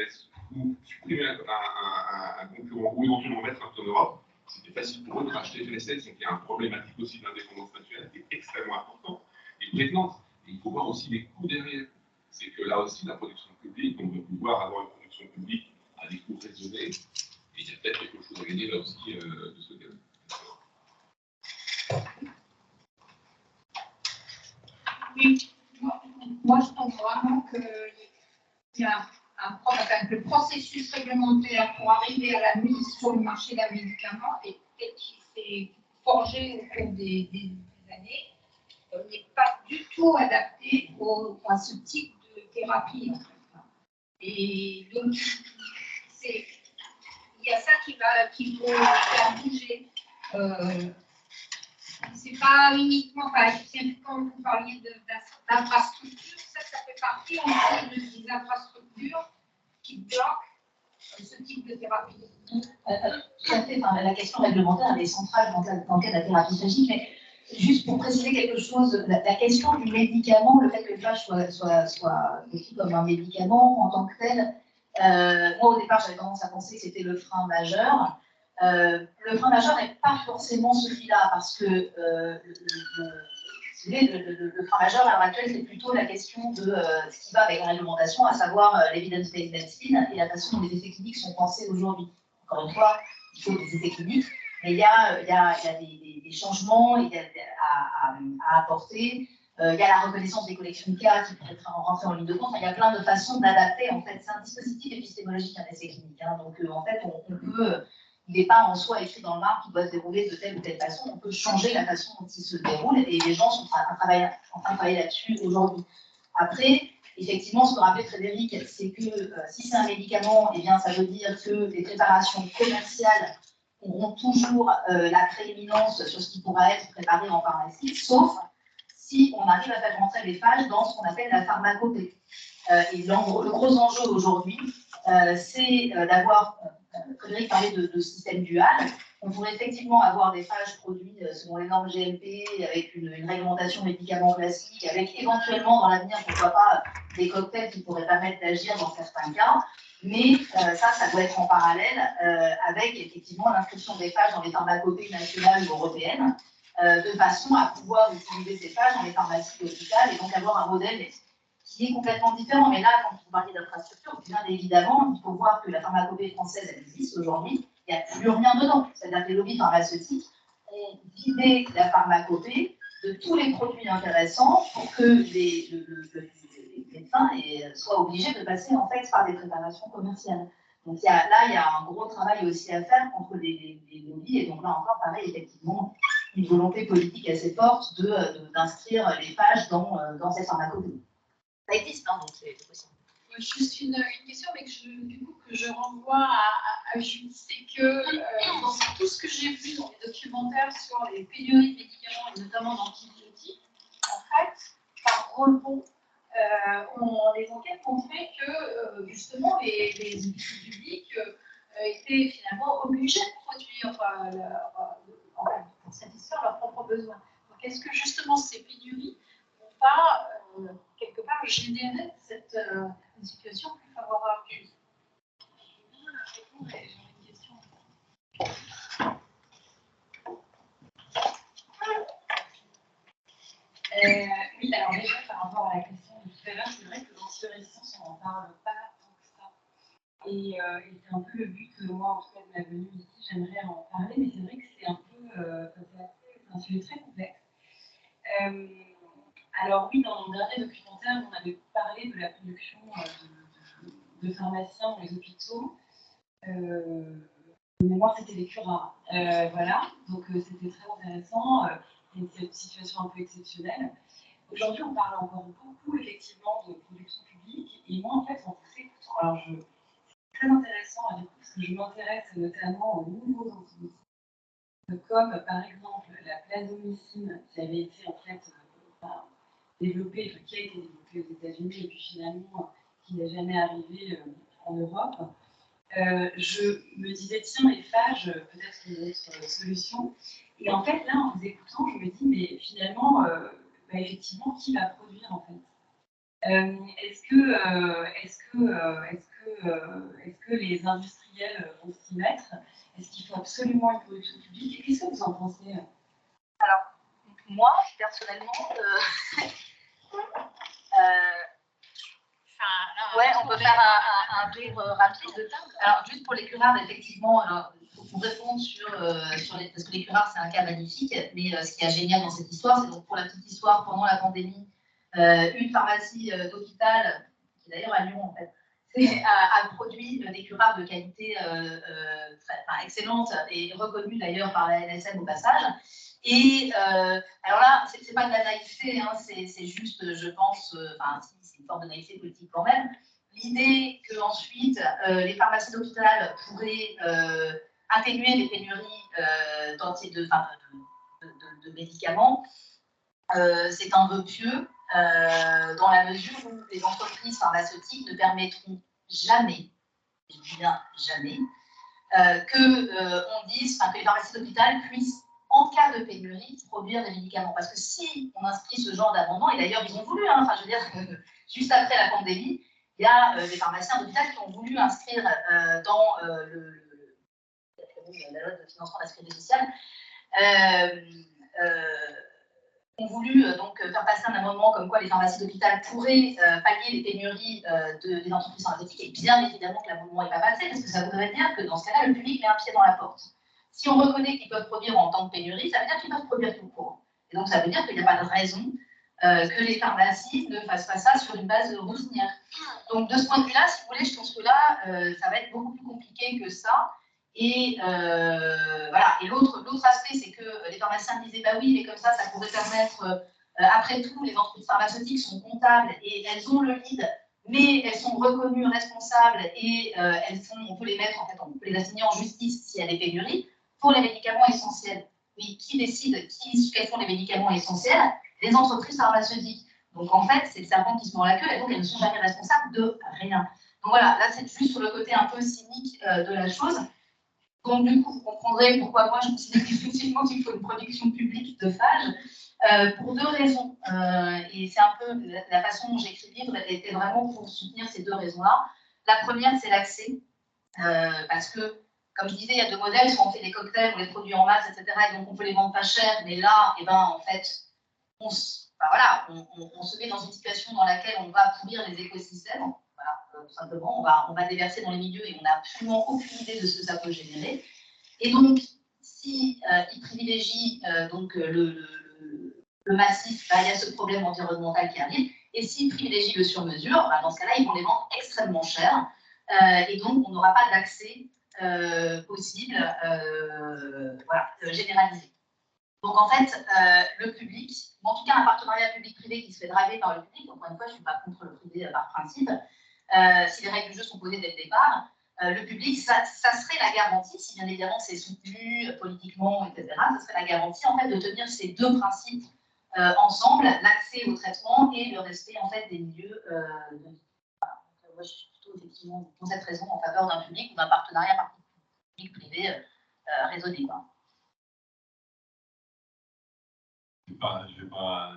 ou supprimer un concurrent ou éventuellement mettre un peu en Europe. C'était facile pour eux de racheter Ferricides, donc il y a un problématique aussi d'indépendance naturelle qui est extrêmement important et prégnante. Et il faut voir aussi les coûts derrière. C'est que là aussi, la production publique, on veut pouvoir avoir une production publique à des coûts raisonnés. Et il y a peut-être quelque chose à gagner là aussi de ce côté-là. Oui, moi je pense vraiment qu'il y a que le processus réglementaire pour arriver à la mise sur le marché d'un médicament et qui s'est forgé au cours des années n'est pas du tout adapté à ce type de thérapie. En fait. Et donc, il y a ça qui faut faire bouger. C'est pas uniquement, par exemple, quand vous parliez d'infrastructures, ça fait partie aussi des infrastructures qui bloquent ce type de thérapie. Tout à fait. Enfin, la question réglementaire, elle est centrale dans le cas de la thérapie phagique, mais juste pour préciser quelque chose, la question du médicament, le fait que le phage soit vécu comme un médicament en tant que tel, moi au départ j'avais tendance à penser que c'était le frein majeur. Le frein majeur n'est pas forcément celui-là, parce que le frein majeur à l'heure actuelle, c'est plutôt la question de ce qui va avec la réglementation, à savoir l'evidence-based medicine et la façon dont les essais cliniques sont pensés aujourd'hui. Encore une fois, il faut des essais cliniques, mais il y a des changements à apporter. Il y a la reconnaissance des collections de cas qui peut être rentrée en ligne de compte. Il y a plein de façons d'adapter. En fait, c'est un dispositif épistémologique, un essai clinique. Hein. Donc, en fait, on peut... Il n'est pas en soi écrit dans le marbre qu'il doit se dérouler de telle ou telle façon. On peut changer la façon dont il se déroule et les gens sont en train de travailler là-dessus aujourd'hui. Après, effectivement, ce que rappelait Frédéric, c'est que si c'est un médicament, eh bien, ça veut dire que les préparations commerciales auront toujours la prééminence sur ce qui pourra être préparé en pharmacie, sauf si on arrive à faire rentrer les phages dans ce qu'on appelle la pharmacopée. Et le gros enjeu aujourd'hui, c'est d'avoir, Frédéric parlait de système dual, on pourrait effectivement avoir des phages produits selon les normes GMP, avec une réglementation médicament classique, avec éventuellement dans l'avenir, pourquoi pas, des cocktails qui pourraient permettre d'agir dans certains cas, mais ça doit être en parallèle avec effectivement l'inscription des phages dans les pharmacopées nationales ou européennes, de façon à pouvoir utiliser ces phages dans les pharmacies d'hôpital et donc avoir un modèle qui est complètement différent. Mais là, quand vous parlez d'infrastructure, bien évidemment, il faut voir que la pharmacopée française, elle existe aujourd'hui, il n'y a plus rien dedans. C'est-à-dire que les lobbies pharmaceutiques ont vidé la pharmacopée de tous les produits intéressants pour que les médecins soient obligés de passer en fait par des préparations commerciales. Donc il y a un gros travail aussi à faire contre les lobbies. Et donc là encore, pareil, effectivement, une volonté politique assez forte d'inscrire les pages dans cette pharmacopée. Ça existe, hein, donc c'est possible. Juste une question, mais que je renvoie à Julie, c'est que dans tout ce que j'ai vu dans les documentaires sur les pénuries de médicaments, et notamment d'antibiotiques, en fait, par rebond, les enquêtes ont fait que justement les hôpitaux publics étaient finalement obligés de produire pour satisfaire leurs propres besoins. Donc est-ce que justement ces pénuries n'ont pas quelque part généré une situation plus favorable? J'ai une question. Oui, alors déjà par rapport à la question de tout à l'heure, c'est vrai que l'antirésistance, on n'en parle pas tant que ça. Et c'est un peu le but, moi en tout cas de ma venue ici, j'aimerais en parler, mais c'est vrai que c'est un peu, c'est un sujet très complexe. Alors oui, dans mon dernier documentaire, on avait parlé de la production de pharmaciens dans les hôpitaux. De mémoire, c'était les curares. Voilà, donc c'était très intéressant. C'est une situation un peu exceptionnelle. Aujourd'hui, on parle encore beaucoup, effectivement, de production publique. Et moi, en fait, en vous écoutant, alors c'est très intéressant, du coup, parce que je m'intéresse notamment aux nouveaux antibiotiques, comme par exemple la plasmomycine, qui avait été en fait développée, qui a été développée aux États-Unis, et puis finalement, qui n'est jamais arrivé en Europe. Je me disais, tiens, les phages, peut-être une autre solution. Et en fait, là, en vous écoutant, je me dis, mais finalement, effectivement, qui va produire, en fait? Est-ce que les industriels vont s'y mettre? Est-ce qu'il faut absolument une production publique? Qu'est-ce que vous en pensez? Alors, moi, personnellement, ouais, on peut faire un tour rapide. Alors, juste pour les curares, effectivement, pour répondre parce que les curares, c'est un cas magnifique, mais ce qui est génial dans cette histoire, c'est donc pour la petite histoire, pendant la pandémie, une pharmacie d'hôpital, qui d'ailleurs à Lyon, en fait, a produit des curares de qualité excellente et reconnue d'ailleurs par la NSM au passage. Et alors là, c'est pas de la naïveté, hein, c'est juste, je pense, c'est une forme de naïveté politique quand même. L'idée qu'ensuite les pharmacies d'hôpital pourraient atténuer les pénuries de médicaments, c'est un vœu pieux dans la mesure où les entreprises pharmaceutiques ne permettront jamais, je dis bien jamais, que les pharmacies d'hôpital puissent, en cas de pénurie, produire des médicaments. Parce que si on inscrit ce genre d'amendement, et d'ailleurs ils ont voulu, je veux dire, juste après la pandémie, il y a des pharmaciens d'hôpital qui ont voulu inscrire dans la loi de financement de la sécurité sociale, ont voulu donc faire passer un amendement comme quoi les pharmacies d'hôpital pourraient pallier les pénuries des entreprises pharmaceutiques. Et bien évidemment que l'amendement n'est pas passé, parce que ça voudrait dire que dans ce cas-là, le public met un pied dans la porte. Si on reconnaît qu'ils peuvent produire en temps de pénurie, ça veut dire qu'ils peuvent produire tout court. Et donc ça veut dire qu'il n'y a pas de raison que les pharmacies ne fassent pas ça sur une base routinière. Donc de ce point de vue-là, si vous voulez, je pense que là, ça va être beaucoup plus compliqué que ça. Et voilà. Et l'autre aspect, c'est que les pharmaciens disaient, bah oui, mais comme ça pourrait permettre, après tout, les entreprises pharmaceutiques sont comptables et elles ont le lead, mais elles sont reconnues responsables et on peut les mettre, en fait, on peut les assigner en justice s'il y a des pénuries pour les médicaments essentiels. Oui, qui décide quels sont les médicaments essentiels? Les entreprises pharmaceutiques. Donc en fait, c'est le serpent qui se mord la queue et donc elles ne sont jamais responsables de rien. Donc voilà, là c'est juste sur le côté un peu cynique de la chose. Donc du coup, vous comprendrez pourquoi moi je considère effectivement qu'il faut une production publique de phages, pour deux raisons. Et c'est un peu la façon dont j'écris le livre était vraiment pour soutenir ces deux raisons-là. La première, c'est l'accès, parce que, comme je disais, il y a deux modèles, soit on fait des cocktails, on les produit en masse, etc., et donc on peut les vendre pas cher, mais là, eh ben, en fait, on se met dans une situation dans laquelle on va pourrir les écosystèmes. Voilà, tout simplement, on va déverser dans les milieux et on n'a absolument aucune idée de ce que ça peut générer. Et donc, si ils privilégient le massif, bah, il y a ce problème environnemental qui arrive. Et s'ils privilégient le sur-mesure, bah, dans ce cas-là, ils vont les vendre extrêmement cher. Et donc, on n'aura pas d'accès possible, généralisé. Donc, en fait, le public, ou en tout cas un partenariat public-privé qui se fait driver par le public, encore une fois, je ne suis pas contre le privé par principe, si les règles du jeu sont posées dès le départ, le public, ça serait la garantie, si bien évidemment c'est soutenu politiquement, etc., ça serait la garantie en fait de tenir ces deux principes ensemble, l'accès au traitement et le respect en fait des milieux de vie. Voilà. Moi, je suis plutôt effectivement pour cette raison en faveur d'un public ou d'un partenariat public-privé raisonné. Je ne vais pas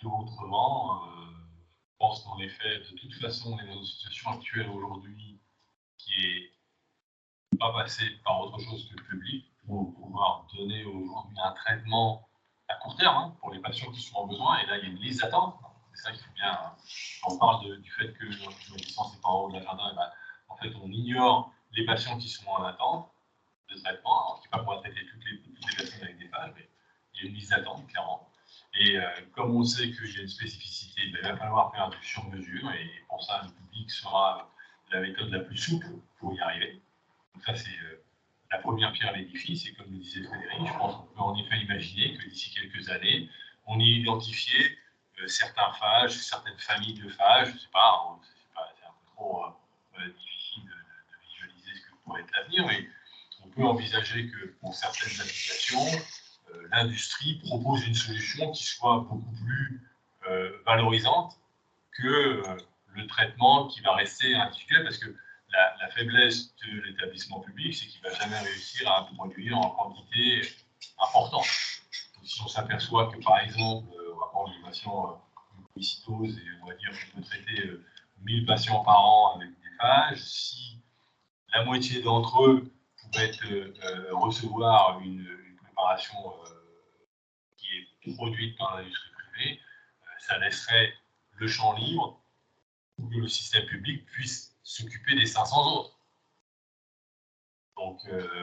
dire autrement. Je pense qu'en effet, de toute façon, on est dans une situation actuelle aujourd'hui qui est pas passée par autre chose que le public pour pouvoir donner aujourd'hui un traitement à court terme pour les patients qui sont en besoin. Et là, il y a une liste d'attente. C'est ça qu'il faut bien. On parle du fait que la licence n'est pas en haut de l'agenda. Ben, en fait, on ignore les patients qui sont en attente de traitement. Alors, je ne dis pas qu'on va traiter toutes les personnes avec des phages, mais il y a une liste d'attente, clairement. Et comme on sait qu'il y a une spécificité, il va falloir faire du sur-mesure. Et pour ça, le public sera la méthode la plus souple pour y arriver. Donc ça, c'est la première pierre à l'édifice. Et comme le disait Frédéric, je pense qu'on peut en effet imaginer que d'ici quelques années, on ait identifié certains phages, certaines familles de phages. Je ne sais pas, c'est un peu trop difficile de visualiser ce que pourrait être l'avenir, mais on peut envisager que pour certaines applications, l'industrie propose une solution qui soit beaucoup plus valorisante que le traitement qui va rester individuel, parce que la faiblesse de l'établissement public, c'est qu'il ne va jamais réussir à produire en quantité importante. Donc, si on s'aperçoit que, par exemple, on va prendre les patients mucoviscidose et on va dire qu'on peut traiter 1000 patients par an avec des phages, si la moitié d'entre eux pouvaient recevoir une préparation qui est produite par l'industrie privée, ça laisserait le champ libre pour que le système public puisse s'occuper des 500 autres. Donc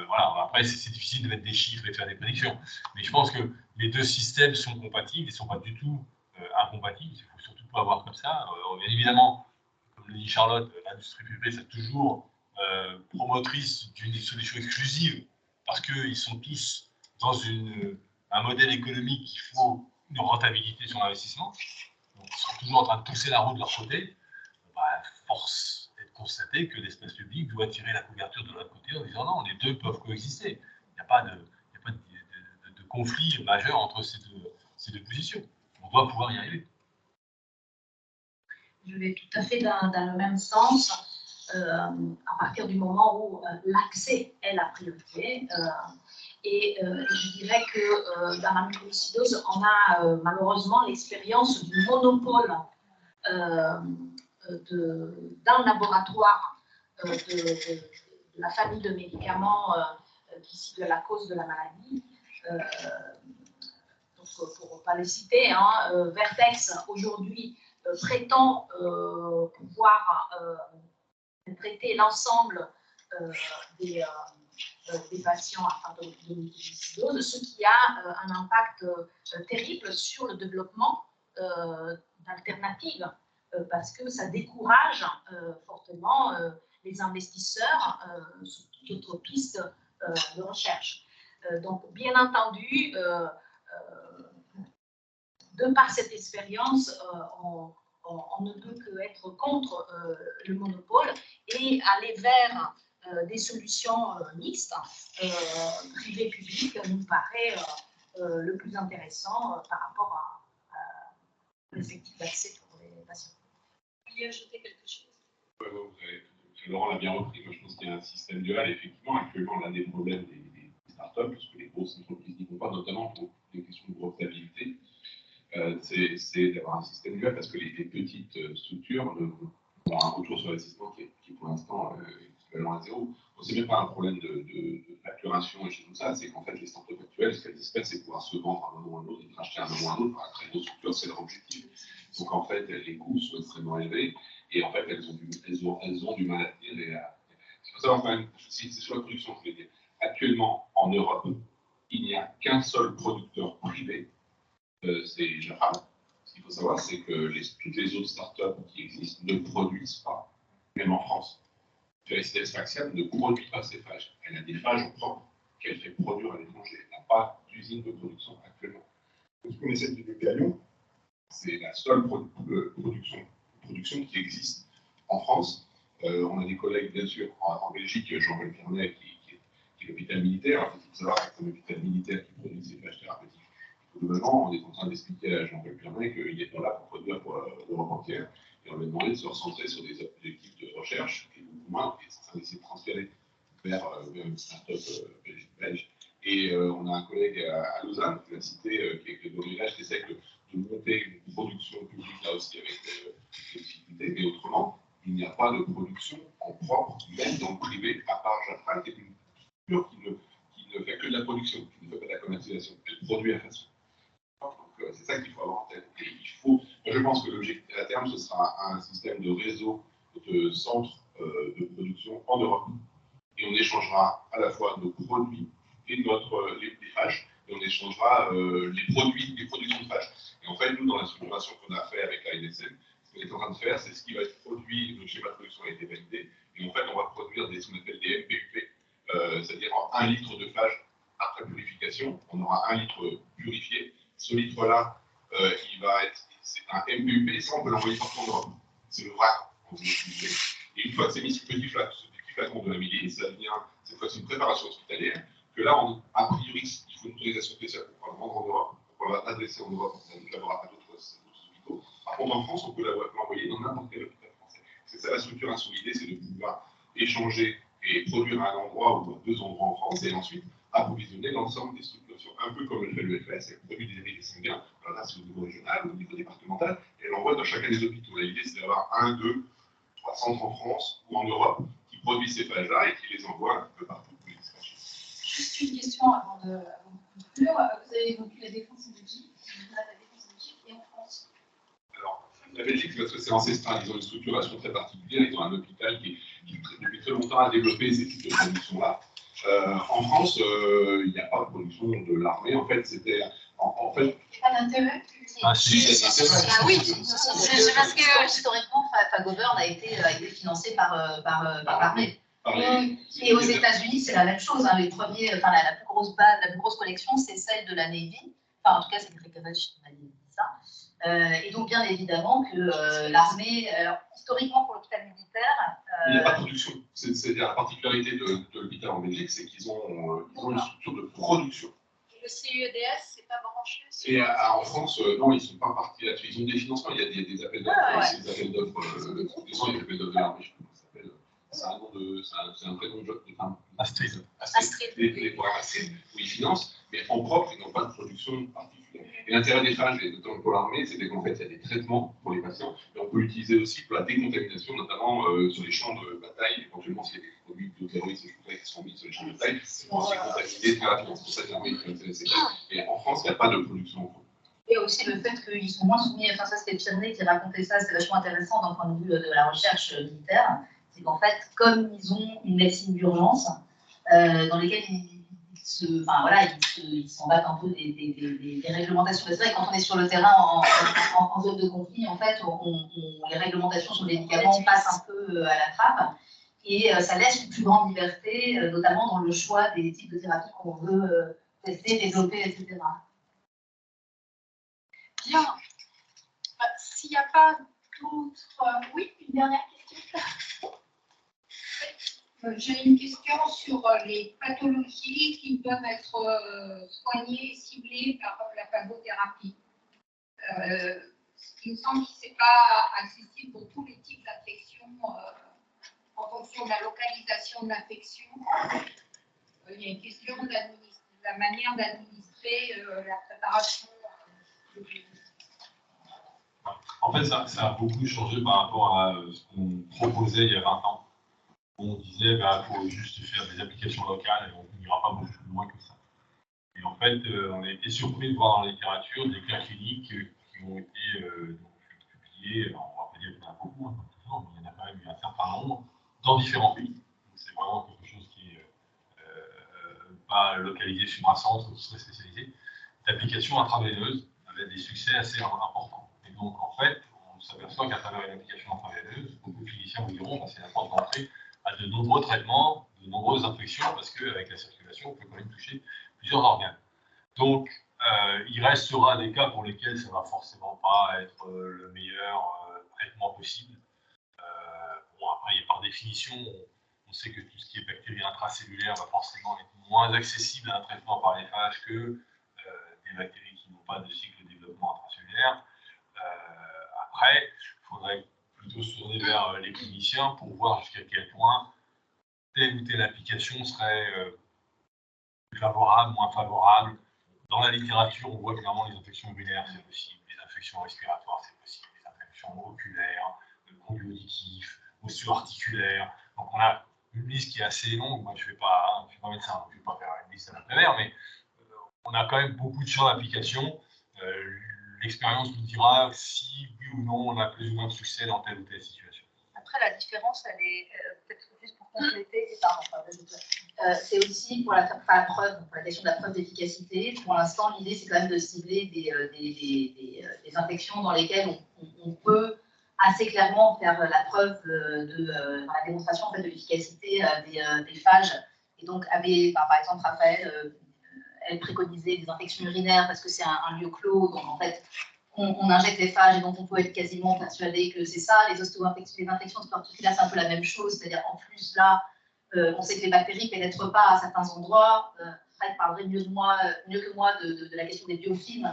voilà, après c'est difficile de mettre des chiffres et de faire des prédictions, mais je pense que les deux systèmes sont compatibles, ils ne sont pas du tout incompatibles, il ne faut surtout pas avoir comme ça. Bien évidemment, comme le dit Charlotte, l'industrie privée c'est toujours promotrice d'une solution exclusive, parce qu'ils sont tous dans un modèle économique qui faut une rentabilité sur l'investissement. Donc, ils sont toujours en train de pousser la roue de leur côté. Force est de constater que l'espace public doit tirer la couverture de l'autre côté en disant non, les deux peuvent coexister. Il n'y a pas de conflit majeur entre ces deux positions. On doit pouvoir y arriver. Je vais tout à fait dans le même sens, à partir du moment où l'accès est la priorité. Je dirais que dans la mucoviscidose, on a malheureusement l'expérience du monopole dans le laboratoire de la famille de médicaments qui ciblent la cause de la maladie. Donc, pour ne pas les citer, Vertex aujourd'hui prétend pouvoir traiter l'ensemble des patients atteints de mucoviscidose, ce qui a un impact terrible sur le développement d'alternatives, parce que ça décourage fortement les investisseurs sur toute autre piste de recherche. Donc, bien entendu, de par cette expérience, on ne peut qu'être contre le monopole et aller vers des solutions mixtes, privé-public, nous paraît le plus intéressant par rapport à l'effectif d'accès pour les patients. Vous vouliez ajouter quelque chose? Ouais, vous avez tout Laurent l'a bien repris, moi je pense qu'il y a un système dual. Effectivement, actuellement, l'un des problèmes des startups, parce que les grosses entreprises n'y vont pas, notamment pour des questions de profitabilité, c'est d'avoir un système dual parce que les petites structures ont un retour sur investissement qui pour l'instant est équivalent à zéro. C'est même pas un problème de facturation et tout ça, c'est qu'en fait les startups actuelles, ce qu'elles espèrent, c'est pouvoir se vendre à un moment ou à un autre, et racheter à un moment ou à un autre par la très grosse structure, c'est leur objectif. Donc en fait, les coûts sont extrêmement élevés et en fait, elles ont du mal à tenir. Il faut savoir quand même, c'est sur la production, je vais dire. Actuellement, en Europe, il n'y a qu'un seul producteur privé, c'est Jafra. Ce qu'il faut savoir, c'est que toutes les autres startups qui existent ne produisent pas, même en France. SDS Faxiam ne produit pas ses phages. Elle a des phages propres qu'elle fait produire à l'étranger. Elle n'a pas d'usine de production actuellement. Ce qu'on essaie de développer à Lyon, c'est la seule production qui existe en France. On a des collègues, bien sûr, en Belgique, Jean-Paul Carnet, qui est l'hôpital militaire. Il faut savoir que c'est un hôpital militaire qui produit ces phages thérapeutiques. Globalement, on est en train d'expliquer à Jean-Paul Carnet qu'il n'est pas là pour produire pour l'Europe entière. Et on lui a demandé de se recentrer sur des objectifs de recherche, qui est beaucoup moins, et ça va essayer de transférer vers une start-up belge. Et on a un collègue à Lausanne, qui l'a cité, qui est Grégory Rech, qui essaie de monter une production publique là aussi avec des difficultés. Mais autrement, il n'y a pas de production en propre, même dans le privé, à part Jafra, qui est une structure qui ne fait que de la production, qui ne fait pas de la commercialisation. Elle produit à façon. Donc c'est ça qu'il faut avoir en tête. Et je pense que l'objectif à terme, ce sera un système de réseau de centres de production en Europe. Et on échangera à la fois nos produits et les phages, et on échangera les productions de phages. Et en fait, nous, dans la structuration qu'on a fait avec la NSM, ce qu'on est en train de faire, c'est ce qui va être produit, le schéma de production a été validé, et en fait, on va produire ce qu'on appelle des MPUP, c'est-à-dire 1 litre de phage après purification, on aura 1 litre purifié. Ce litre-là, c'est un MPUP, ça on peut l'envoyer partout en Europe. C'est le vrac qu'on veut utiliser. Et une fois que c'est mis sur petit flacon de la millilitre, ça devient cette fois-ci une préparation hospitalière, que là, a priori, il faut une autorisation spéciale pour pouvoir le vendre en Europe, pour pouvoir l'adresser en Europe à d'autres hôpitaux. Par contre, en France, on peut l'envoyer dans n'importe quel hôpital français. C'est ça la structuration. L'idée, c'est de pouvoir échanger et produire à un endroit ou à 2 endroits en France, et ensuite approvisionner l'ensemble des structurations, un peu comme le fait l'EFS, elle produit des dérivés sanguins, alors là c'est au niveau régional, au niveau départemental, et elle envoie dans chacun des hôpitaux. L'idée c'est d'avoir 1, 2, 3 centres en France ou en Europe qui produisent ces phages-là et qui les envoient un peu partout pour les dispatcher. Juste une question avant de conclure. Vous avez évoqué la défense en Belgique, la défense en Belgique et en France. Alors, la Belgique, parce que c'est ancestral, ils ont une structuration très particulière, ils ont un hôpital qui depuis très longtemps a développé ces types de production-là. En France, il n'y a pas de production de l'armée. En fait, c'était. En fait. Il n'y a pas d'intérêt. Ah, si, il y a d'intérêt. Ah oui, c'est parce que historiquement, Fagoburn a été financé par l'armée. Et aux États-Unis, c'est la même chose. Hein. Les premiers, la plus grosse base, la plus grosse collection, c'est celle de la Navy. Enfin, en tout cas, c'est Rick Evans qui m'a dit ça. Et donc, bien évidemment, que l'armée, historiquement, pour l'hôpital militaire. Il n'y a pas de production. C'est la particularité de l'hôpital en Belgique, c'est qu'ils ont une structure de production. Et le CUEDS, c'est pas branché. Et en France, non, ils ne sont pas partis là-dessus. Ils ont des financements, il y a des appels d'offres. Des appels d'offres, il y a des appels d'offres de l'armée, je sais pas comment ça s'appelle. C'est un vrai nom de femme. Astrid. Les programmes Astrid, où ils financent, mais en propre, ils n'ont pas de production particulière. Et l'intérêt des phages, et notamment pour l'armée, c'est qu'en fait, il y a des traitements pour les patients, mais on peut l'utiliser aussi pour la décontamination, notamment sur les champs de bataille, éventuellement s'il y a des produits bioterroristes et tout ça qui sont mis sur les champs de bataille, pour se contaminer très rapidement. C'est pour ça que l'armée est intéressée. Et en France, il n'y a pas de production en propre. Et aussi le fait qu'ils sont moins soumis, enfin ça c'était Pyrénées qui racontait ça, c'est vachement intéressant d'un point de vue de la recherche militaire, c'est qu'en fait, comme ils ont une médecine d'urgence, dans lesquelles ils s'en battent un peu des réglementations. C'est vrai que quand on est sur le terrain en zone de conflit, en fait, les réglementations sur les médicaments passent un peu à la trappe, et ça laisse une plus grande liberté, notamment dans le choix des types de thérapies qu'on veut tester, développer, etc. Bien. S'il n'y a pas d'autres... Oui, une dernière question. J'ai une question sur les pathologies qui peuvent être soignées, ciblées par la phagothérapie. Il me semble que ce n'est pas accessible pour tous les types d'infections en fonction sur la localisation de l'infection. Il y a une question de la manière d'administrer la préparation. En fait, ça a beaucoup changé par rapport à ce qu'on proposait il y a 20 ans. On disait qu'il faut juste faire des applications locales et on n'ira pas beaucoup plus loin que ça. Et en fait, on a été surpris de voir dans la littérature des cas cliniques qui ont été publiés, alors on va pas dire qu'il y en a beaucoup, hein, mais il y en a quand même eu un certain nombre, dans différents pays. C'est vraiment quelque chose qui n'est pas localisé sur un centre qui serait spécialisé. D'applications intraveineuses avec des succès assez importants. Et donc, en fait, on s'aperçoit qu'à travers une application intraveineuse, beaucoup de cliniciens vous diront que c'est la porte d'entrée à de nombreux traitements, de nombreuses infections, parce qu'avec la circulation, on peut quand même toucher plusieurs organes. Donc, il restera des cas pour lesquels ça ne va forcément pas être le meilleur traitement possible. Bon, après, par définition, on sait que tout ce qui est bactéries intracellulaires va forcément être moins accessible à un traitement par les phages que des bactéries qui n'ont pas de cycle de développement intracellulaire. Après, il faudrait plutôt se tourner vers les cliniciens pour voir jusqu'à quel point telle ou telle application serait favorable, moins favorable. Dans la littérature, on voit clairement les infections urinaires, c'est possible, les infections respiratoires, c'est possible, les infections oculaires, conductives, osseo-articulaires. Donc on a une liste qui est assez longue. Moi, je ne vais pas médecin, je ne vais pas faire une liste à la travers, mais on a quand même beaucoup de champs d'application. L'expérience nous dira si, oui ou non, on a plus ou moins de succès dans telle ou telle situation. Après, la différence, elle est peut-être juste pour compléter, c'est aussi pour la preuve, pour la question de la preuve d'efficacité. Pour l'instant, l'idée, c'est quand même de cibler des infections dans lesquelles on peut assez clairement faire la preuve dans la démonstration en fait, de l'efficacité des phages. Et donc, par exemple, Raphaël, elle préconisait des infections urinaires parce que c'est un lieu clos, donc en fait, on injecte les phages et donc on peut être quasiment persuadé que c'est ça. Les osteoinfections, les infections sporticulaires, c'est un peu la même chose, c'est-à-dire en plus là, on sait que les bactéries ne pénètrent pas à certains endroits. Fred parlerait mieux que moi de la question des biofilms,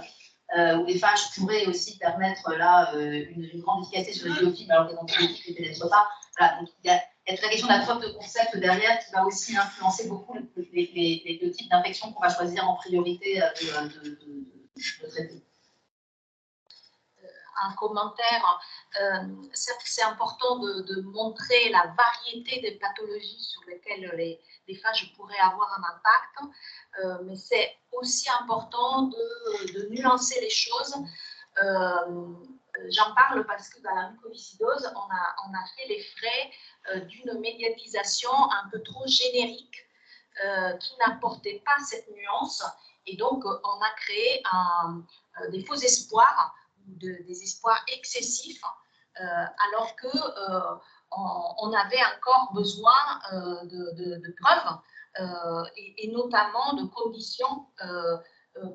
où les phages pourraient aussi permettre là une grande efficacité sur les biofilms alors que les antibiotiques ne pénètrent pas. Voilà, donc il y a toute la question de la preuve de concept derrière qui va aussi influencer beaucoup le type d'infection qu'on va choisir en priorité de traiter. Un commentaire, c'est important de montrer la variété des pathologies sur lesquelles les phages pourraient avoir un impact, mais c'est aussi important de nuancer les choses. J'en parle parce que dans la mucoviscidose, on a fait les frais d'une médiatisation un peu trop générique qui n'apportait pas cette nuance, et donc on a créé des faux espoirs, des espoirs excessifs, alors qu'on avait encore besoin de preuves et notamment de conditions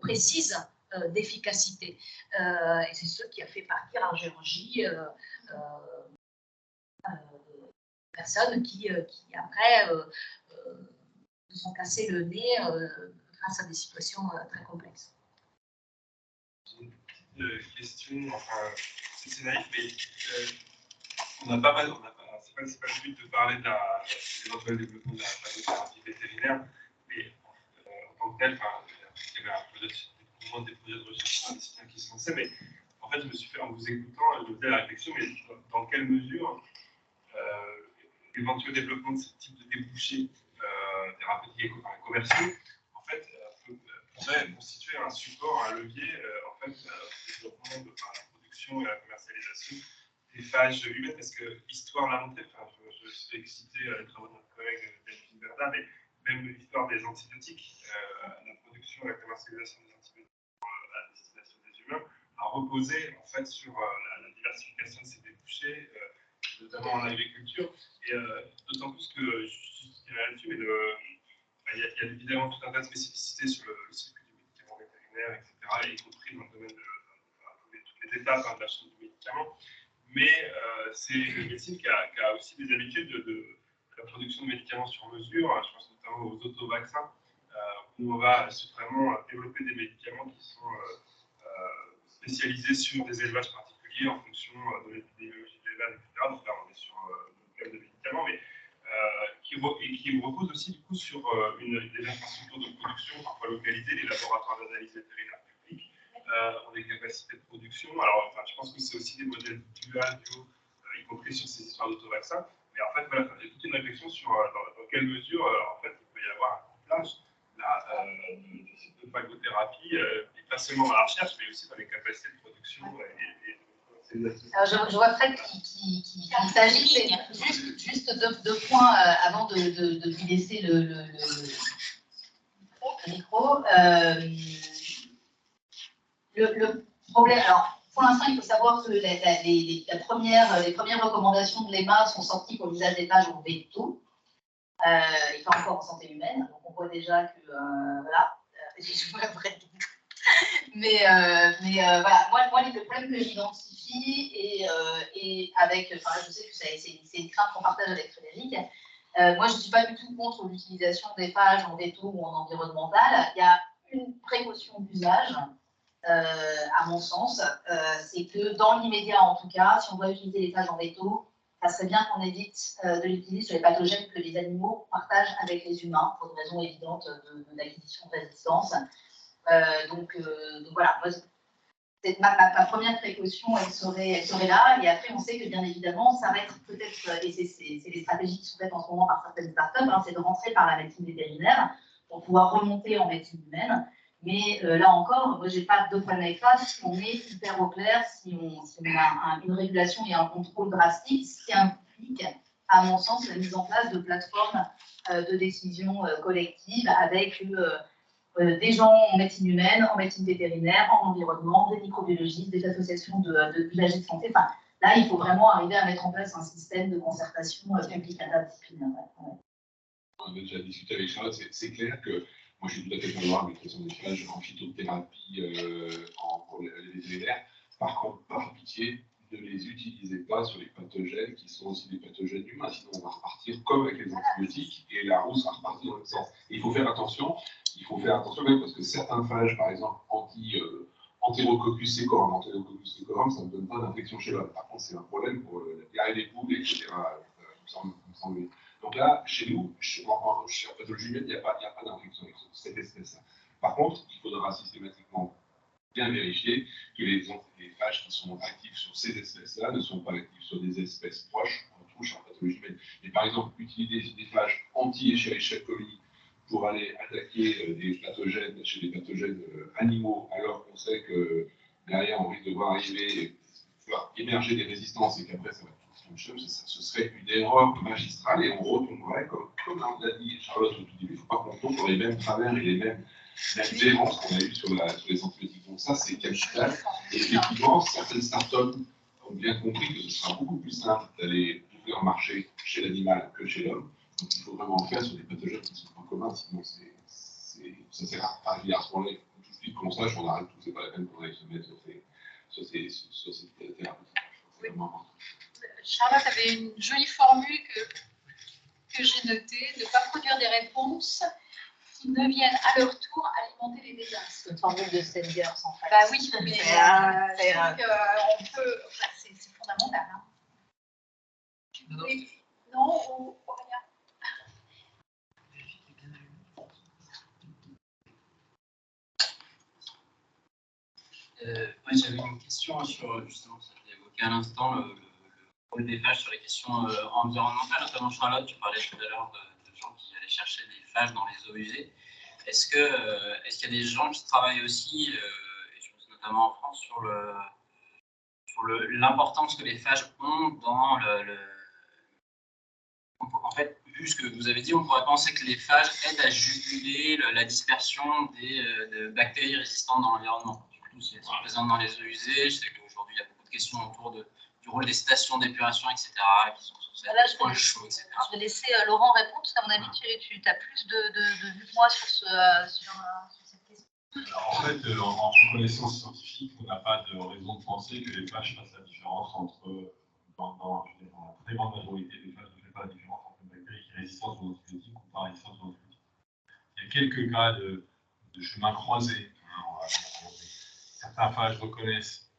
précises d'efficacité. Et c'est ce qui a fait partir en Géorgie personnes qui après se sont cassées le nez face à des situations très complexes. Question, enfin, c'est naïf, mais c'est pas le but de parler de l'éventuel développement de la phagothérapie vétérinaire, mais en tant que tel, il y avait des projets de recherche interdisciplinaires qui se lançaient, mais en fait, je me suis fait, en vous écoutant, je me faisais la réflexion, mais dans quelle mesure l'éventuel développement de ce type de débouchés thérapeutiques et commerciaux, en fait, pourrait constituer un support, un levier, en fait, au développement de la production et la commercialisation des phages humaines, parce que l'histoire l'a montré, je suis excité à les travaux de notre collègue Delphine Verdun, mais même l'histoire des antibiotiques, la production et la commercialisation des antibiotiques à destination des humains, a reposé en fait sur la diversification de ces débouchés, notamment en agriculture, et d'autant plus que, je dirais là-dessus, mais il y a évidemment tout un tas de spécificités sur le cycle du médicament vétérinaire, etc., y compris dans le domaine de toutes les étapes de la chaîne du médicament. Mais c'est une médecine qui a aussi des habitudes de la production de médicaments sur mesure. Je pense notamment aux autovaccins, où on va vraiment développer des médicaments qui sont spécialisés sur des élevages particuliers en fonction de l'épidémiologie de l'élevage, etc. Donc là, on est sur le cas de médicaments, mais qui repose aussi du coup sur des infrastructures de production parfois localisées, les laboratoires d'analyse vétérinaire publics ont des capacités de production. Alors, enfin, je pense que c'est aussi des modèles dual, y compris sur ces histoires d'autovaccins. Mais en fait, voilà, il y a toute une réflexion sur dans quelle mesure, en fait, il peut y avoir un couplage là, de cette phagothérapie, et pas seulement dans la recherche, mais aussi dans les capacités de production Alors, je vois Fred qui s'agit, juste deux points avant de lui laisser le micro. Le problème, alors pour l'instant, il faut savoir que les premières recommandations de l'EMA sont sorties pour l'usage des phages en veto, et pas encore en santé humaine. Donc on voit déjà que, voilà, je vois Fred. Mais voilà, moi, le problème que j'identifie, et avec, enfin, je sais que c'est une crainte qu'on partage avec Frédéric, moi je ne suis pas du tout contre l'utilisation des phages en veto ou en environnemental. Il y a une précaution d'usage, à mon sens, c'est que dans l'immédiat en tout cas, si on doit utiliser les phages en veto, ça serait bien qu'on évite de l'utiliser sur les pathogènes que les animaux partagent avec les humains, pour des raisons évidentes d'acquisition de résistance. Donc voilà, ma première précaution, elle serait là. Et après, on sait que bien évidemment, ça va être peut-être, et c'est les stratégies qui sont faites en ce moment par certaines startups, hein, c'est de rentrer par la médecine vétérinaire pour pouvoir remonter en médecine humaine. Mais là encore, moi, j'ai pas de problème avec ça. Si on est hyper au clair, si on a une régulation et un contrôle drastique, ce qui implique, à mon sens, la mise en place de plateformes de décision collective avec des gens en médecine humaine, en médecine vétérinaire, en environnement, des microbiologistes, des associations d'usagers de santé. Enfin, là, il faut vraiment arriver à mettre en place un système de concertation publique interdisciplinaire. Ouais. On a déjà discuté avec Charlotte, c'est clair que moi je suis tout à fait favorable à l'utilisation des phages en phytothérapie pour les vétérinaires. Par contre, par pitié, ne les utilisez pas sur les pathogènes qui sont aussi des pathogènes humains, sinon on va repartir comme avec les antibiotiques et la roue sera repartie dans le sens. Et il faut faire attention même parce que certains phages, par exemple Enterococcus secorum, ça ne donne pas d'infection chez l'homme. Par contre, c'est un problème pour la diarrhée des poules, etc. Donc là, chez nous, en pathologie humaine, il n'y a pas d'infection avec cette espèce-là. Par contre, il faudra systématiquement bien vérifier que les phages qui sont actifs sur ces espèces-là ne sont pas actifs sur des espèces proches, en touche en pathologie humaine. Et par exemple, utiliser des phages anti-Escherichia coli pour aller attaquer des pathogènes chez des pathogènes animaux, alors qu'on sait que derrière, on risque de voir émerger des résistances et qu'après, ça va ce serait une erreur magistrale et on retomberait, comme l'a dit Charlotte au tout début, il ne faut pas qu'on tombe dans les mêmes travers et les mêmes errances qu'on a eues sur les antibiotiques. Donc ça, c'est capital. Et effectivement, certaines startups ont bien compris que ce sera beaucoup plus simple d'aller ouvrir un marché chez l'animal que chez l'homme. Donc il faut vraiment le faire sur des pathogènes qui sont en commun, sinon ça ne sert à rien. À ce moment-là, tout de suite, qu'on sache, on arrête tout, c'est pas la peine qu'on aille se mettre sur ces thérapies. C'est vraiment important. Charlotte avait une jolie formule que j'ai notée, de ne pas produire des réponses qui ne viennent à leur tour alimenter les débats. C'est une formule de Stengers, en fait. Bah oui, mais on peut, enfin, c'est fondamental. Hein. Oui. Non, ou rien. Moi, j'avais une question sur, justement, ça a été évoqué à l'instant, le rôle des phages sur les questions environnementales, notamment Charlotte, tu parlais tout à l'heure de gens qui allaient chercher des phages dans les eaux usées. Est-ce qu'il y a des gens qui travaillent aussi, et je pense notamment en France, sur l'importance que les phages ont dans en fait, vu ce que vous avez dit, on pourrait penser que les phages aident à juguler la dispersion des bactéries résistantes dans l'environnement. Surtout si elles sont présentes dans les eaux usées. Je sais qu'aujourd'hui, il y a beaucoup de questions autour du rôle des stations d'épuration, etc., qui sont censées être moins chaudes, etc. Je vais laisser Laurent répondre, parce qu'à mon avis, tu as plus de vues que moi sur cette question. Alors, en fait, en connaissance scientifique, on n'a pas de raison de penser que les phages fassent la différence entre, dans la très grande majorité des phages, ne fait pas la différence entre une bactérie qui est résistante aux antibiotiques ou pas résistante aux antibiotiques. Il y a quelques cas de chemin croisé. Hein, certains phages reconnaissent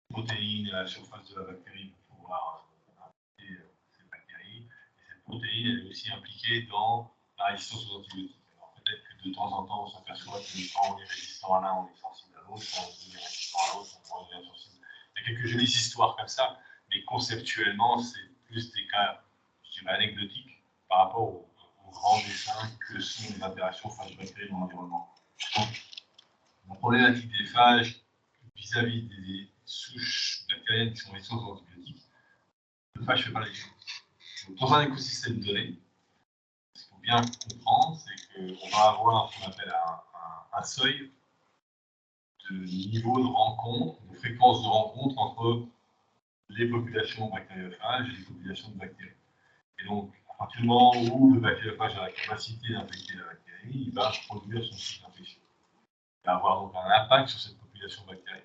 protéines à la surface de la bactérie pour pouvoir attaquer ces bactéries. Et cette protéine elle est aussi impliquée dans la résistance aux antibiotiques. Alors peut-être que de temps en temps, on s'aperçoit que quand on est résistant à l'un, on est sensible à l'autre, quand on est résistant à l'autre, on devient sensible. Il y a quelques jolies histoires comme ça, mais conceptuellement, c'est plus des cas, je dirais, anecdotiques par rapport aux grands dessins que sont les interactions phage-bactéries dans l'environnement. Donc, la problématique des phages vis-à-vis des souches bactériennes qui sont résistantes aux antibiotiques, le phage ne fait pas les choses. Donc, dans un écosystème donné, ce qu'il faut bien comprendre, c'est qu'on va avoir ce qu'on appelle un seuil de niveau de rencontre, de fréquence de rencontre entre les populations bactériophages et les populations de bactéries. Et donc, à partir du moment où le bactériophage a la capacité d'infecter la bactérie, il va produire son cycle d'infection. Il va avoir donc un impact sur cette population bactérienne.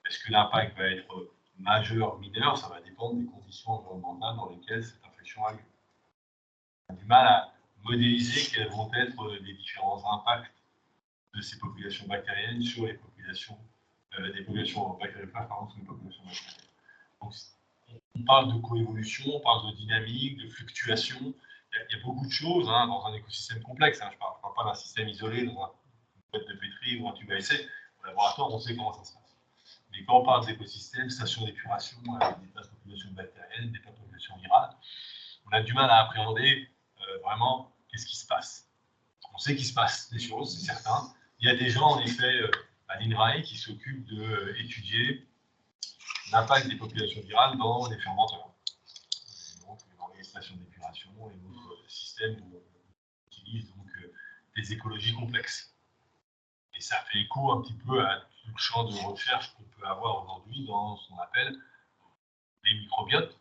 Est-ce que l'impact va être majeur, mineur? Ça va dépendre des conditions environnementales dans lesquelles cette infection a lieu. On a du mal à modéliser quels vont être les différents impacts de ces populations bactériennes sur les populations, des populations bactériophages, pardon, sur les populations bactériennes. Donc, on parle de coévolution, on parle de dynamique, de fluctuation. Il y a beaucoup de choses dans un écosystème complexe. Je ne parle pas d'un système isolé, dans une boîte de pétri ou un tube à essai. Au laboratoire, on sait comment ça se passe. Mais quand on parle d'écosystèmes, stations d'épuration, avec des tas de populations bactériennes, des tas de populations virales, on a du mal à appréhender vraiment qu'est-ce qui se passe. On sait qu'il se passe des choses, c'est certain. Il y a des gens, en effet, à l'INRAE qui s'occupent d'étudier l'impact des populations virales dans les fermenteurs. Donc, dans les stations d'épuration et d'autres systèmes où on utilise donc, des écologies complexes. Et ça fait écho un petit peu à tout le champ de recherche qu'on peut avoir aujourd'hui dans ce qu'on appelle les microbiotes.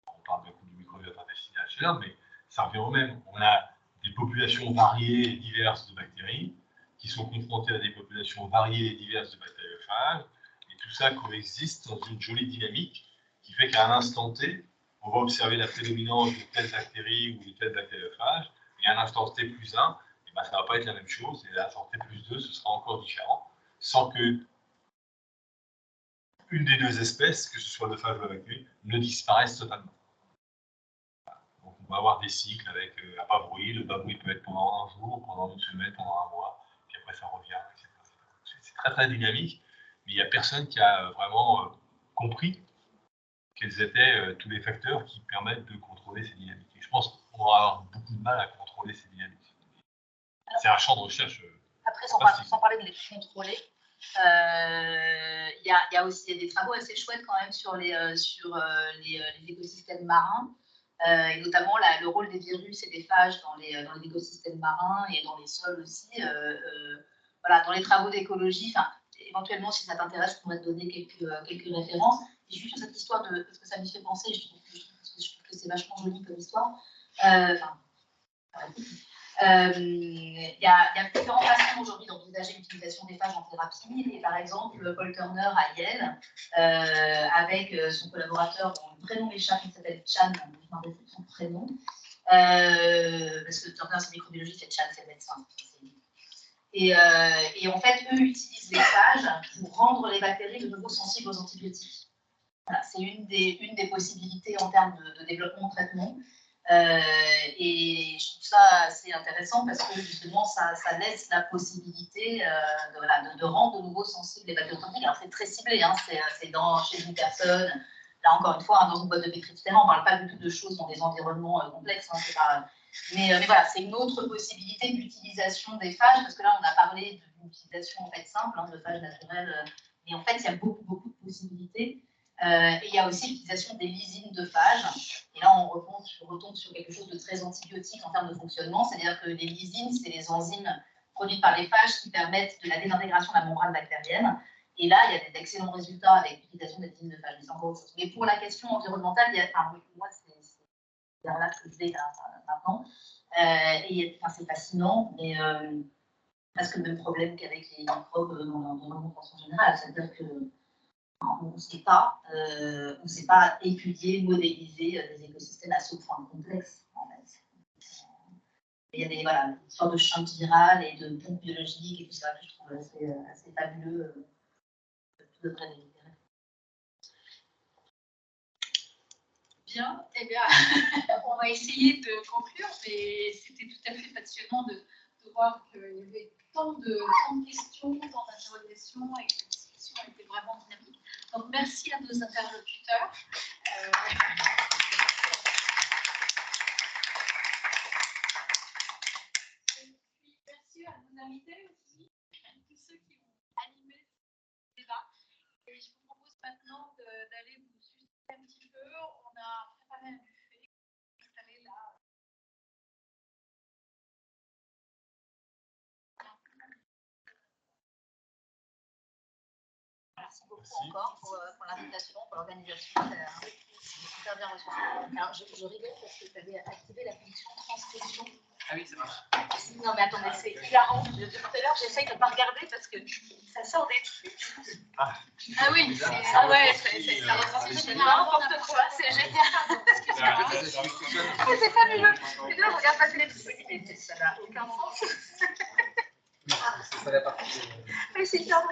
On parle beaucoup du microbiote intestinal chez l'homme, mais ça revient au même. On a des populations variées et diverses de bactéries qui sont confrontées à des populations variées et diverses de bactériophages. Et tout ça coexiste dans une jolie dynamique qui fait qu'à un instant T, on va observer la prédominance de telle bactérie ou de tel bactériophage, et à un instant T plus 1, et ben, ça ne va pas être la même chose, et à l'instant T plus 2, ce sera encore différent, sans que une des deux espèces, que ce soit le phage ou la bactérie, ne disparaisse totalement. Donc on va avoir des cycles avec un bas bruit. Le bas bruit peut être pendant un jour, pendant une semaine, pendant un mois, puis après ça revient, etc. C'est très très dynamique, mais il n'y a personne qui a vraiment compris quels étaient tous les facteurs qui permettent de contrôler ces dynamiques. Et je pense qu'on va avoir beaucoup de mal à contrôler ces dynamiques. C'est un champ de recherche. Après, sans parler de les contrôler, il y a aussi des travaux assez chouettes quand même sur les écosystèmes marins, et notamment le rôle des virus et des phages dans les écosystèmes marins et dans les sols aussi. Voilà, dans les travaux d'écologie, éventuellement, si ça t'intéresse, je pourrais te donner quelques références. Et juste cette histoire parce que ça me fait penser, je trouve que c'est vachement joli comme histoire. Il y a différentes façons aujourd'hui d'envisager l'utilisation des phages en thérapie. Et par exemple, Paul Turner à Yale, avec son collaborateur dont le prénom m'échappe, il s'appelle Chan, je m'en rappelle son prénom, parce que Turner c'est microbiologiste et Chan c'est médecin. Et en fait, eux utilisent les phages pour rendre les bactéries de nouveau sensibles aux antibiotiques. Voilà, c'est une des possibilités en termes de développement de traitement. Et je trouve ça assez intéressant parce que justement ça laisse la possibilité de rendre de nouveau sensibles les bactéries. Alors c'est très ciblé, c'est chez une personne, là encore une fois, dans une boîte de pétri, etc. On ne parle pas du tout de choses dans des environnements complexes. Mais voilà, c'est une autre possibilité d'utilisation des phages, parce que là on a parlé d'une utilisation en fait simple, de phages naturels, mais en fait il y a beaucoup de possibilités. Et il y a aussi l'utilisation des lysines de phages. Et là, on retombe sur quelque chose de très antibiotique en termes de fonctionnement. C'est-à-dire que les lysines, c'est les enzymes produites par les phages qui permettent de la désintégration de la membrane bactérienne. Et là, il y a d'excellents résultats avec l'utilisation des lysines de phages. Mais pour la question environnementale, moi, c'est là que je vais maintenant. Et c'est fascinant, mais presque le même problème qu'avec les microbes dans le monde en général. C'est-à-dire que on ne sait pas étudier, modéliser des écosystèmes à ce point complexe, en fait. Il y a des sortes de champs virales et de pompes biologiques et tout ça que je trouve assez fabuleux. Bien, eh bien, on va essayer de conclure, mais c'était tout à fait passionnant de voir qu'il y avait tant de questions, tant d'interrogations, et que la discussion était vraiment dynamique. Donc, merci à nos interlocuteurs. Et puis, merci à nos invités aussi, tous ceux qui ont animé ce débat. Et je vous propose maintenant d'aller vous suivre un petit peu. On a préparé un buffet installé là. Merci beaucoup encore pour l'invitation, pour l'organisation. C'est super bien reçu. Alors, je rigole parce que tu avais activé la fonction transcription. Ah oui, ça marche. Non, mais attendez, c'est hilarant. Tout à l'heure, j'essaye de ne pas regarder parce que ça sort des trucs. Ah oui, ah ouais, ça retranscrit n'importe quoi, c'est génial. C'est fabuleux. Et là, on regarde passer les trucs. Ça n'a aucun sens. C'est ça la partie. Mais c'est bien.